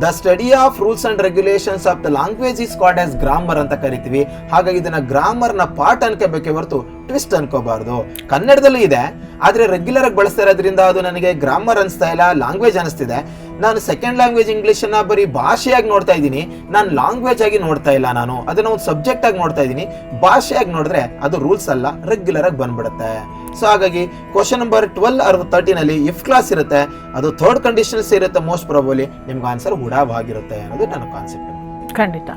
The study of rules and regulations of the language is called as grammar ಅಂತ ಕರಿತೀವಿ. ಹಾಗಾಗಿ ಇದನ್ನ ಗ್ರಾಮರ್ ನ ಪಾರ್ಟ್ ಅನ್ಕೋಬೇಕೆ ಹೊರತು ಟ್ವಿಸ್ಟ್ ಅನ್ಕೋಬಾರ್ದು. ಕನ್ನಡದಲ್ಲೂ ಇದೆ, ಆದ್ರೆ ರೆಗ್ಯುಲರ್ ಆಗಿ ಬಳಸ್ತಾ ಇರೋದ್ರಿಂದ ಅದು ನನಗೆ ಗ್ರಾಮರ್ ಅನಿಸ್ತಾ ಇಲ್ಲ, ಲ್ಯಾಂಗ್ವೇಜ್ ಅನಿಸ್ತಿದೆ. ನಾನು ಸೆಕೆಂಡ್ ಲ್ಯಾಂಗ್ವೇಜ್ ಇಂಗ್ಲಿಷ್ ಅನ್ನ ಬರೀ ಭಾಷೆಯಾಗಿ ನೋಡ್ತಾ ಇದ್ದೀನಿ, ನಾನು ಲ್ಯಾಂಗ್ವೇಜ್ ಆಗಿ ನೋಡ್ತಾ ಇಲ್ಲ. ನಾನು ಅದನ್ನ ಒಂದು ಸಬ್ಜೆಕ್ಟ್ ಆಗಿ ನೋಡ್ತಾ ಇದ್ದೀನಿ. ಭಾಷೆಯಾಗಿ ನೋಡಿದ್ರೆ ಅದು ರೂಲ್ಸ್ ಅಲ್ಲ, ರೆಗ್ಯುಲರ್ ಆಗಿ ಬಂದ್ಬಿಡುತ್ತೆ. ಸೊ ಹಾಗಾಗಿ ಕ್ವಶನ್ ನಂಬರ್ 12 or 13 ಅಲ್ಲಿ ಇಫ್ ಕ್ಲಾಸ್ ಇರುತ್ತೆ, ಅದು ಥರ್ಡ್ ಕಂಡೀಷನ್ಸ್ ಇರುತ್ತೆ ಮೋಸ್ಟ್ ಪ್ರಾಬಬ್ಲಿ, ನಿಮ್ಗೆ ಆನ್ಸರ್ ಉಡಾವಾಗಿರುತ್ತೆ ಅನ್ನೋದು ನನ್ನ ಕಾನ್ಸೆಪ್ಟ್. ಖಂಡಿತ.